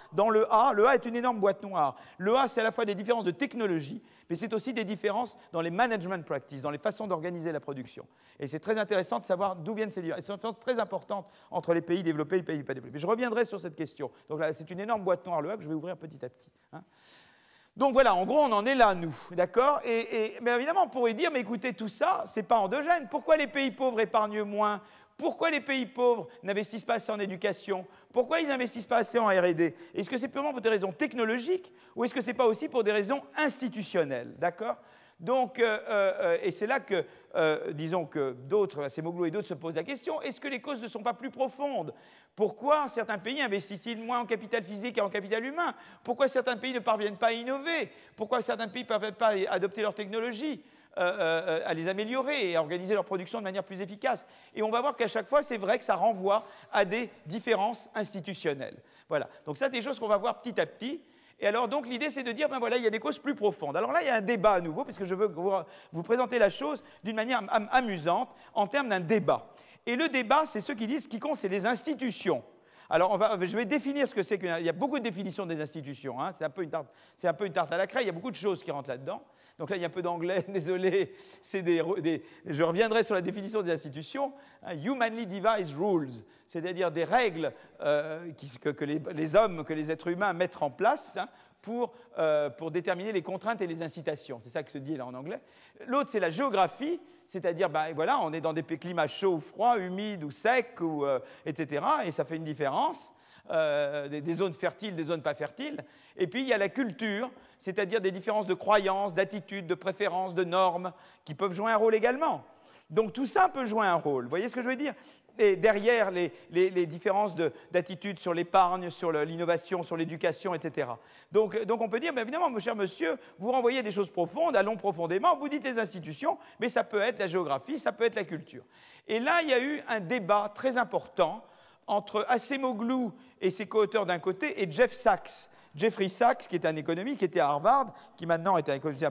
Speaker 1: est une énorme boîte noire. Le A, c'est à la fois des différences de technologie, mais c'est aussi des différences dans les management practices, dans les façons d'organiser la production. Et c'est très intéressant de savoir d'où viennent ces différences. C'est une différence très importante entre les pays développés et les pays pas développés. Je reviendrai sur cette question. Donc là, c'est une énorme boîte noire, le A, que je vais ouvrir petit à petit. Hein. Donc voilà, en gros, on en est là, nous, d'accord? Mais évidemment, on pourrait dire, mais écoutez, tout ça, c'est pas endogène. Pourquoi les pays pauvres épargnent moins? Pourquoi les pays pauvres n'investissent pas assez en éducation? Pourquoi ils n'investissent pas assez en R&D? Est-ce que c'est purement pour des raisons technologiques ou est-ce que ce n'est pas aussi pour des raisons institutionnelles? D'accord? Donc, et c'est là que, disons que d'autres, Acemoglu et d'autres se posent la question, est-ce que les causes ne sont pas plus profondes? Pourquoi certains pays investissent-ils moins en capital physique et en capital humain? Pourquoi certains pays ne parviennent pas à innover? Pourquoi certains pays ne parviennent pas à adopter leur technologie? À les améliorer et à organiser leur production de manière plus efficace. Et on va voir qu'à chaque fois, c'est vrai que ça renvoie à des différences institutionnelles. Voilà. Donc ça, c'est des choses qu'on va voir petit à petit. Et alors, donc, l'idée, c'est de dire, ben voilà, il y a des causes plus profondes. Alors là, il y a un débat à nouveau, puisque je veux vous présenter la chose d'une manière amusante, en termes d'un débat. Et le débat, c'est ceux qui disent, ce qui compte, c'est les institutions. Alors, je vais définir ce que c'est qu'une... Il y a beaucoup de définitions des institutions. Hein, c'est un peu une tarte à la craie, il y a beaucoup de choses qui rentrent là-dedans. Donc là, il y a un peu d'anglais, désolé. Je reviendrai sur la définition des institutions. Hein, humanly devised rules, c'est-à-dire des règles que les hommes, que les êtres humains mettent en place hein, pour déterminer les contraintes et les incitations. C'est ça que se dit là en anglais. L'autre, c'est la géographie, c'est-à-dire, ben, voilà, on est dans des climats chauds ou froids, humides ou secs, etc. Et ça fait une différence. Des zones fertiles, des zones pas fertiles. Et puis, il y a la culture, c'est-à-dire des différences de croyances, d'attitudes, de préférences, de normes, qui peuvent jouer un rôle également. Donc, tout ça peut jouer un rôle. Vous voyez ce que je veux dire? Et derrière les différences d'attitudes sur l'épargne, sur l'innovation, sur l'éducation, etc. Donc, on peut dire, bien évidemment, mon cher monsieur, vous renvoyez des choses profondes, allons profondément, vous dites les institutions, mais ça peut être la géographie, ça peut être la culture. Et là, il y a eu un débat très important entre Acemoglu et ses co-auteurs d'un côté et Jeffrey Sachs, qui est un économiste, qui était à Harvard, qui maintenant est un économiste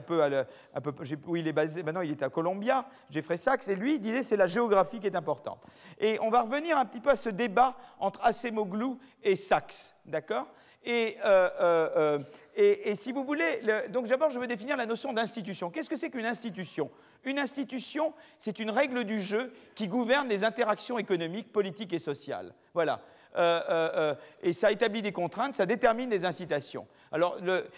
Speaker 1: où il est basé, maintenant il est à Columbia, Jeffrey Sachs, et lui, il disait c'est la géographie qui est importante. Et on va revenir un petit peu à ce débat entre Acemoglu et Sachs, d'accord? Et si vous voulez, donc d'abord je veux définir la notion d'institution. Qu'est-ce que c'est qu'une institution? Une institution, c'est une règle du jeu qui gouverne les interactions économiques, politiques et sociales. Voilà. Et ça établit des contraintes, ça détermine des incitations. Alors,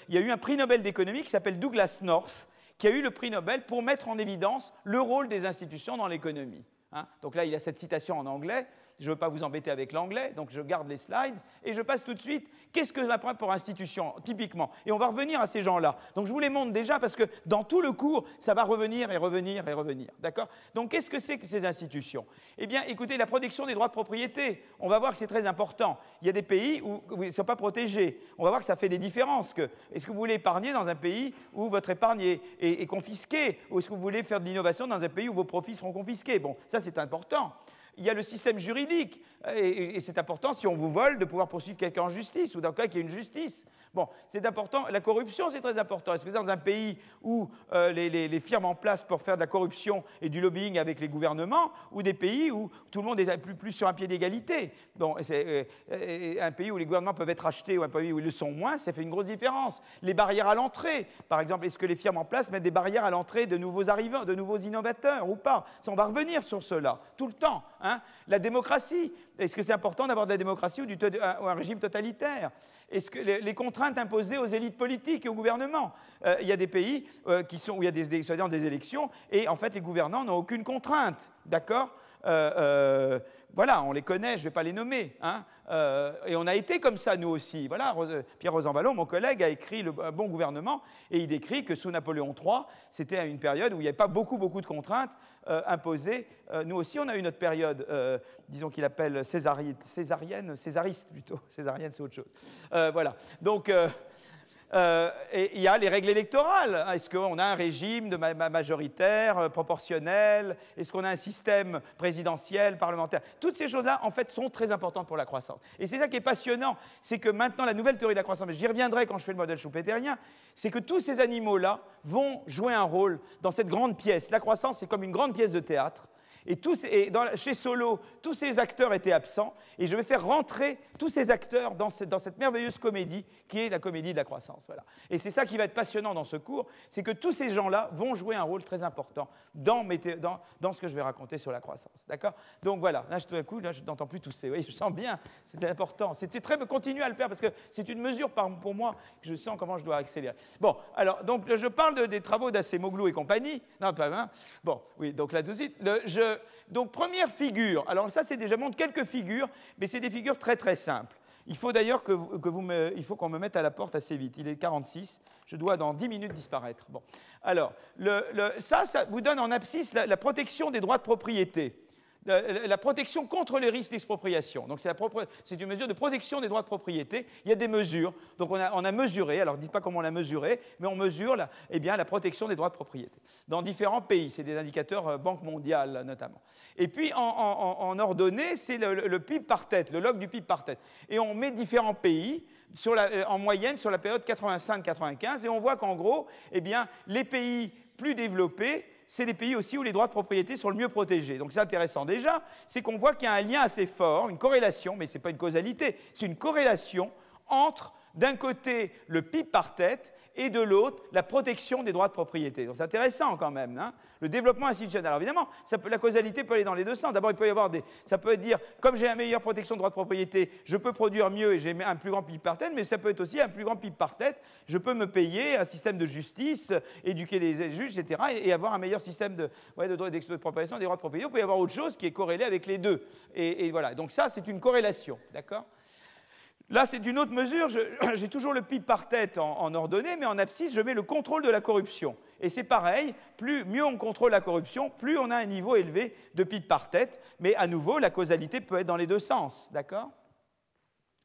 Speaker 1: il y a eu un prix Nobel d'économie qui s'appelle Douglas North, qui a eu le prix Nobel pour mettre en évidence le rôle des institutions dans l'économie. Hein? Donc là, il y a cette citation en anglais. Je ne veux pas vous embêter avec l'anglais, donc je garde les slides et je passe tout de suite. Qu'est-ce que j'apprends pour institution, typiquement? Et on va revenir à ces gens-là. Donc je vous les montre déjà parce que dans tout le cours, ça va revenir et revenir et revenir. D'accord? Donc qu'est-ce que c'est que ces institutions? Eh bien, écoutez, la protection des droits de propriété, on va voir que c'est très important. Il y a des pays où ils ne sont pas protégés. On va voir que ça fait des différences. Est-ce que vous voulez épargner dans un pays où votre épargne est confisquée? Ou est-ce que vous voulez faire de l'innovation dans un pays où vos profits seront confisqués? Bon, ça c'est important. Il y a le système juridique, et c'est important, si on vous vole, de pouvoir poursuivre quelqu'un en justice, ou dans le cas qu'il y ait une justice. Bon, c'est important. La corruption, c'est très important. Est-ce que dans un pays où les firmes en place pour faire de la corruption et du lobbying avec les gouvernements, ou des pays où tout le monde est plus sur un pied d'égalité? Bon, c'est un pays où les gouvernements peuvent être achetés ou un pays où ils le sont moins, ça fait une grosse différence. Les barrières à l'entrée, par exemple, est-ce que les firmes en place mettent des barrières à l'entrée de nouveaux arrivants, de nouveaux innovateurs ou pas? Ça, on va revenir sur cela, tout le temps. hein. La démocratie, est-ce que c'est important d'avoir de la démocratie ou un régime totalitaire? Est-ce que les contraintes imposées aux élites politiques et au gouvernement? Il y a des pays où il y a des élections et en fait les gouvernants n'ont aucune contrainte, d'accord? Voilà, on les connaît, je ne vais pas les nommer, hein, et on a été comme ça, nous aussi. Voilà, Pierre Rosanvallon, mon collègue, a écrit Le Bon Gouvernement, et il décrit que sous Napoléon III, c'était une période où il n'y avait pas beaucoup de contraintes imposées. Nous aussi, on a eu notre période, disons qu'il appelle césariste plutôt. Césarienne, c'est autre chose. Voilà, donc... et il y a les règles électorales. Est-ce qu'on a un régime majoritaire, proportionnel? Est-ce qu'on a un système présidentiel, parlementaire? Toutes ces choses-là, en fait, sont très importantes pour la croissance. Et c'est ça qui est passionnant, c'est que maintenant, la nouvelle théorie de la croissance, mais j'y reviendrai quand je fais le modèle schumpeterien, c'est que tous ces animaux-là vont jouer un rôle dans cette grande pièce. La croissance, c'est comme une grande pièce de théâtre. Et chez Solow, tous ces acteurs étaient absents, et je vais faire rentrer tous ces acteurs dans cette merveilleuse comédie qui est la comédie de la croissance. Voilà. Et c'est ça qui va être passionnant dans ce cours, c'est que tous ces gens-là vont jouer un rôle très important dans ce que je vais raconter sur la croissance. D'accord? Donc voilà, là tout d'un coup, là, je n'entends plus tousser. Oui, je sens bien, c'était important. C'était très continuer à le faire parce que c'est une mesure pour moi que je sens comment je dois accélérer. Bon, alors, donc je parle des travaux d'Acemoglu et compagnie. Non, pas mal. Bon, oui, donc là tout de suite, donc, première figure, alors ça, c'est déjà montre quelques figures, mais c'est des figures très très simples. Il faut d'ailleurs il faut qu'on me mette à la porte assez vite. Il est 46, je dois dans 10 minutes disparaître. Bon, alors, ça vous donne en abscisse la protection des droits de propriété. La protection contre les risques d'expropriation. Donc c'est une mesure de protection des droits de propriété. Il y a des mesures. Donc on a mesuré, alors dites pas comment on l'a mesuré, mais on mesure la protection des droits de propriété dans différents pays. C'est des indicateurs Banque mondiale notamment. Et puis en ordonnée, c'est le PIB par tête, le log du PIB par tête. Et on met différents pays en moyenne sur la période 85-95 et on voit qu'en gros, eh bien, les pays plus développés, c'est les pays aussi où les droits de propriété sont le mieux protégés. Donc c'est intéressant déjà, c'est qu'on voit qu'il y a un lien assez fort, une corrélation, mais ce n'est pas une causalité, c'est une corrélation entre, d'un côté, le PIB par tête et de l'autre, la protection des droits de propriété. Donc c'est intéressant quand même, hein. Le développement institutionnel. Alors évidemment, la causalité peut aller dans les deux sens. D'abord, il peut y avoir ça peut dire, comme j'ai une meilleure protection de droits de propriété, je peux produire mieux et j'ai un plus grand PIB par tête, mais ça peut être aussi un plus grand PIB par tête. Je peux me payer un système de justice, éduquer les juges, etc., et avoir un meilleur système d'expropriation des droits de propriété. Il peut y avoir autre chose qui est corrélée avec les deux. Et voilà. Donc ça, c'est une corrélation. D'accord ? Là, c'est une autre mesure. J'ai toujours le PIB par tête en ordonnée, mais en abscisse, je mets le contrôle de la corruption. Et c'est pareil, mieux on contrôle la corruption, plus on a un niveau élevé de PIB par tête. Mais à nouveau, la causalité peut être dans les deux sens. D'accord ?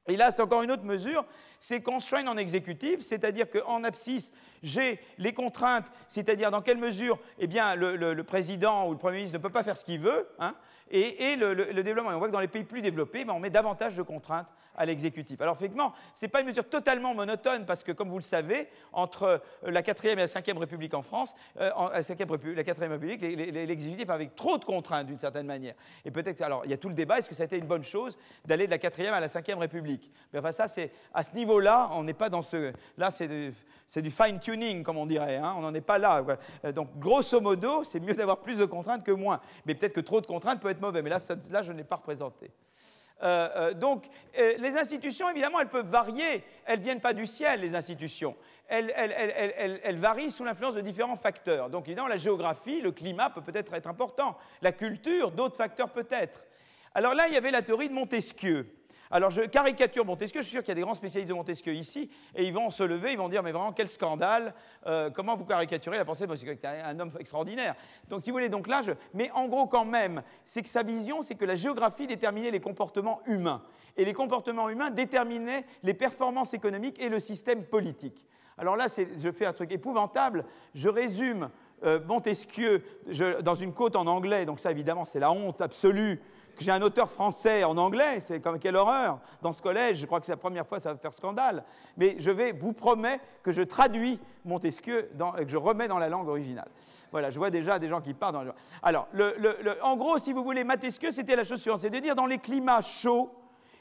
Speaker 1: Et là, c'est encore une autre mesure, c'est constraint en exécutif, c'est-à-dire qu'en abscisse, j'ai les contraintes, c'est-à-dire dans quelle mesure eh bien, le président ou le Premier ministre ne peut pas faire ce qu'il veut, hein, et le développement. Et on voit que dans les pays plus développés, ben, on met davantage de contraintes à l'exécutif. Alors, effectivement, ce n'est pas une mesure totalement monotone, parce que, comme vous le savez, entre la 4e et la 5e République en France, la 4e République, l'exécutif avec trop de contraintes, d'une certaine manière. Et peut-être, alors, il y a tout le débat, est-ce que ça a été une bonne chose d'aller de la 4e à la 5e République? Mais enfin, ça, c'est à ce niveau-là, on n'est pas dans ce... Là, c'est du fine-tuning, comme on dirait, hein, on n'en est pas là. Donc, grosso modo, c'est mieux d'avoir plus de contraintes que moins. Mais peut-être que trop de contraintes peut être mauvais, mais là je ne l'ai pas représenté. Donc, les institutions, évidemment, elles peuvent varier. Elles ne viennent pas du ciel, les institutions. Elles varient sous l'influence de différents facteurs. Donc, évidemment, la géographie, le climat peut peut-être être important. La culture, d'autres facteurs peut-être. Alors là, il y avait la théorie de Montesquieu. Alors, je caricature Montesquieu, je suis sûr qu'il y a des grands spécialistes de Montesquieu ici, et ils vont se lever, ils vont dire, mais vraiment, quel scandale, comment vous caricaturez la pensée de Montesquieu, c'est un homme extraordinaire. Donc, si vous voulez, donc là, mais en gros, quand même, c'est que sa vision, c'est que la géographie déterminait les comportements humains, et les comportements humains déterminaient les performances économiques et le système politique. Alors là, je fais un truc épouvantable, je résume Montesquieu dans une quote en anglais, donc ça, évidemment, c'est la honte absolue. J'ai un auteur français en anglais, c'est comme quelle horreur. Dans ce collège, je crois que c'est la première fois que ça va faire scandale. Mais je vous promets que je traduis Montesquieu et que je remets dans la langue originale. Voilà, je vois déjà des gens qui partent dans le... Alors, en gros, si vous voulez, Montesquieu, c'était la chose suivante, c'est de dire dans les climats chauds,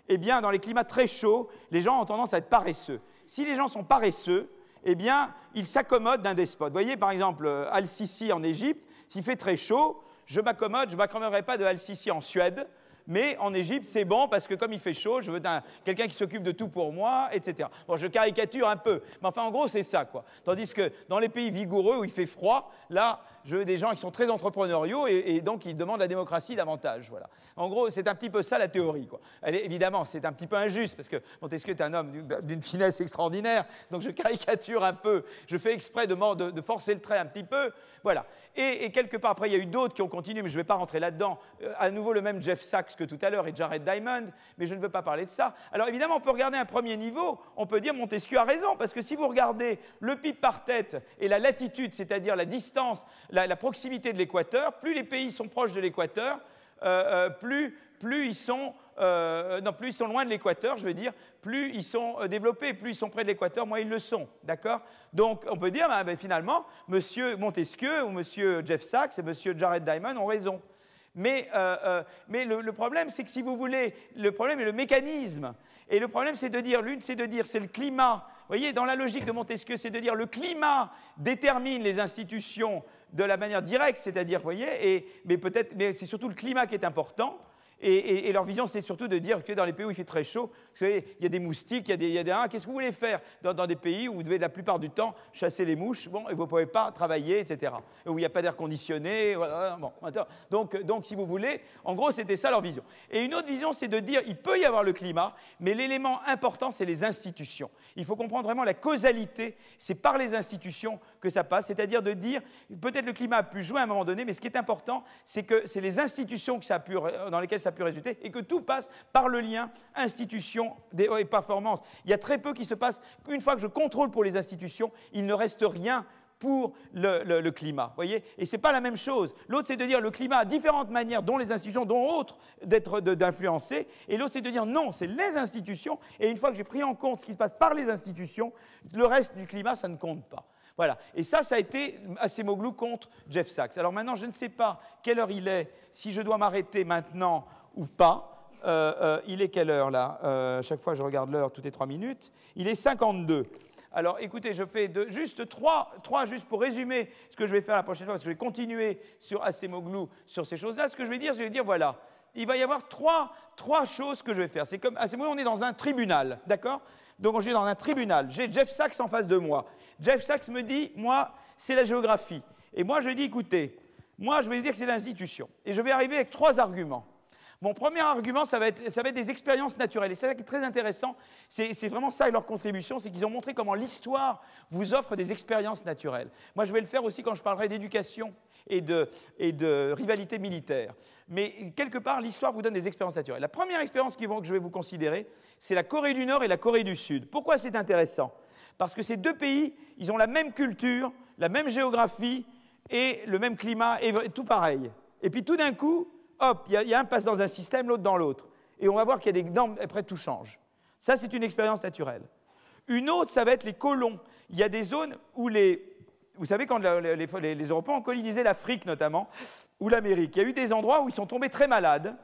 Speaker 1: eh bien, dans les climats très chauds, les gens ont tendance à être paresseux. Si les gens sont paresseux, eh bien, ils s'accommodent d'un despote. Vous voyez, par exemple, Al-Sisi en Égypte, s'il fait très chaud, je m'accommode, je ne m'accommoderai pas de Al-Sisi en Suède, mais en Égypte, c'est bon parce que comme il fait chaud, je veux quelqu'un qui s'occupe de tout pour moi, etc. Bon, je caricature un peu, mais enfin, en gros, c'est ça, quoi. Tandis que dans les pays vigoureux où il fait froid, là, je veux des gens qui sont très entrepreneuriaux et donc ils demandent la démocratie davantage. Voilà. En gros, c'est un petit peu ça la théorie, quoi. Évidemment, c'est un petit peu injuste parce que Montesquieu est un homme d'une finesse extraordinaire, donc je caricature un peu, je fais exprès de forcer le trait un petit peu. Voilà. Et quelque part, après, il y a eu d'autres qui ont continué, mais je ne vais pas rentrer là-dedans. À nouveau, le même Jeff Sachs que tout à l'heure et Jared Diamond, mais je ne veux pas parler de ça. Alors évidemment, on peut regarder un premier niveau, on peut dire Montesquieu a raison, parce que si vous regardez le PIB par tête et la latitude, c'est-à-dire la distance, la proximité de l'équateur, plus les pays sont proches de l'équateur, plus ils sont loin de l'équateur, je veux dire, plus ils sont développés, plus ils sont près de l'équateur, moins ils le sont, d'accord? Donc on peut dire, finalement, M. Montesquieu ou M. Jeff Sachs et M. Jared Diamond ont raison. Mais le problème, c'est que si vous voulez, le problème est le mécanisme. Et le problème, c'est de dire, c'est le climat. Vous voyez, dans la logique de Montesquieu, c'est de dire le climat détermine les institutions de la manière directe, c'est-à-dire, vous voyez, mais c'est surtout le climat qui est important. Et leur vision, c'est surtout de dire que dans les pays où il fait très chaud, vous savez, il y a des moustiques, il y a des qu'est-ce que vous voulez faire dans des pays où vous devez la plupart du temps chasser les mouches, bon, et vous ne pouvez pas travailler, etc. Et où il n'y a pas d'air conditionné, voilà, bon, donc, si vous voulez, en gros, c'était ça leur vision. Et une autre vision, c'est de dire il peut y avoir le climat, mais l'élément important, c'est les institutions. Il faut comprendre vraiment la causalité, c'est par les institutions que ça passe, c'est-à-dire de dire peut-être le climat a pu jouer à un moment donné, mais ce qui est important, c'est que c'est les institutions dans lesquelles ça a pu résulter et que tout passe par le lien institution et performance. Il y a très peu qui se passe. Une fois que je contrôle pour les institutions, il ne reste rien pour le climat. Voyez, et ce n'est pas la même chose. L'autre, c'est de dire le climat a différentes manières, dont les institutions, dont autres, d'influencer. Et l'autre, c'est de dire non, c'est les institutions. Et une fois que j'ai pris en compte ce qui se passe par les institutions, le reste du climat, ça ne compte pas. Voilà. Et ça a été Acemoglu contre Jeff Sachs. Alors maintenant, je ne sais pas quelle heure il est, si je dois m'arrêter maintenant ou pas. Il est quelle heure là? Chaque fois, je regarde l'heure toutes les 3 minutes. Il est 52. Alors écoutez, je fais juste trois, juste pour résumer ce que je vais faire la prochaine fois, parce que je vais continuer sur Acemoglu, sur ces choses-là. Ce que je vais dire, voilà, il va y avoir trois choses que je vais faire. C'est comme Acemoglu, on est dans un tribunal, d'accord? Donc je suis dans un tribunal. J'ai Jeff Sachs en face de moi. Jeff Sachs me dit, moi, c'est la géographie. Et moi, je lui dis, écoutez, moi, je vais dire que c'est l'institution. Et je vais arriver avec 3 arguments. Mon premier argument, ça va être des expériences naturelles. Et c'est ça qui est très intéressant. C'est vraiment ça leur contribution, c'est qu'ils ont montré comment l'histoire vous offre des expériences naturelles. Moi, je vais le faire aussi quand je parlerai d'éducation et de rivalité militaire. Mais quelque part, l'histoire vous donne des expériences naturelles. La première expérience que je vais vous considérer, c'est la Corée du Nord et la Corée du Sud. Pourquoi c'est intéressant? Parce que ces deux pays, ils ont la même culture, la même géographie et le même climat, et tout pareil. Et puis tout d'un coup, hop, il y a un passe dans un système, l'autre dans l'autre. Et on va voir qu'il y a des normes, après tout change. Ça, c'est une expérience naturelle. Une autre, ça va être les colons. Il y a des zones où vous savez, quand les Européens ont colonisé l'Afrique notamment, ou l'Amérique, il y a eu des endroits où ils sont tombés très malades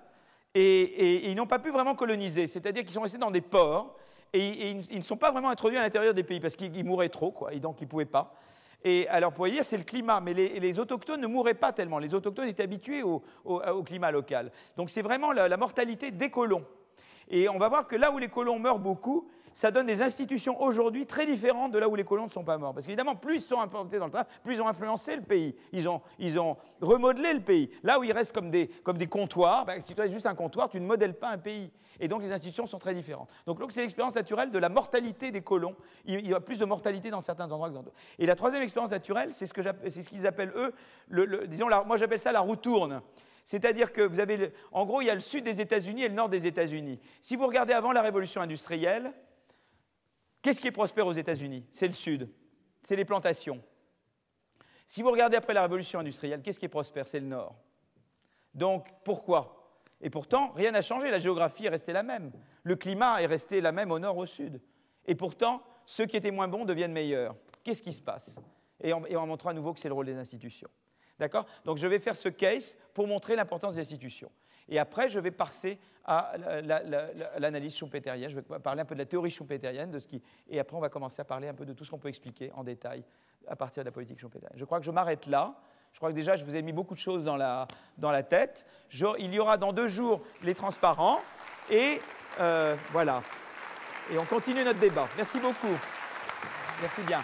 Speaker 1: et ils n'ont pas pu vraiment coloniser. C'est-à-dire qu'ils sont restés dans des ports et ils ne sont pas vraiment introduits à l'intérieur des pays parce qu'ils mouraient trop, quoi, et donc ils ne pouvaient pas. Et alors, vous voyez, c'est le climat, mais les autochtones ne mouraient pas tellement. Les autochtones étaient habitués au climat local. Donc, c'est vraiment la mortalité des colons. Et on va voir que là où les colons meurent beaucoup, ça donne des institutions aujourd'hui très différentes de là où les colons ne sont pas morts. Parce qu'évidemment, plus ils sont implantés dans le terrain, plus ils ont influencé le pays. Ils ont remodelé le pays. Là où ils restent comme des comptoirs, si tu restes juste un comptoir, tu ne modèles pas un pays. Et donc, les institutions sont très différentes. Donc, c'est l'expérience naturelle de la mortalité des colons. Il y a plus de mortalité dans certains endroits que dans d'autres. Et la troisième expérience naturelle, c'est ce qu'ils appellent, eux, moi j'appelle ça la roue tourne. C'est-à-dire que vous avez, en gros, il y a le sud des États-Unis et le nord des États-Unis. Si vous regardez avant la révolution industrielle, qu'est-ce qui est prospère aux États-Unis? C'est le sud, c'est les plantations. Si vous regardez après la révolution industrielle, qu'est-ce qui est prospère? C'est le nord. Donc, pourquoi? Et pourtant, rien n'a changé, la géographie est restée la même. Le climat est resté la même au nord, au sud. Et pourtant, ceux qui étaient moins bons deviennent meilleurs. Qu'est-ce qui se passe? Et on montre à nouveau que c'est le rôle des institutions. D'accord? Donc, je vais faire ce case pour montrer l'importance des institutions. Et après, je vais passer à l'analyse schumpeterienne. Je vais parler un peu de la théorie schumpeterienne, et après, on va commencer à parler un peu de tout ce qu'on peut expliquer en détail à partir de la politique schumpeterienne. Je crois que je m'arrête là. Je crois que déjà, je vous ai mis beaucoup de choses dans la tête. Il y aura dans 2 jours les transparents. Et voilà. Et on continue notre débat. Merci beaucoup. Merci bien.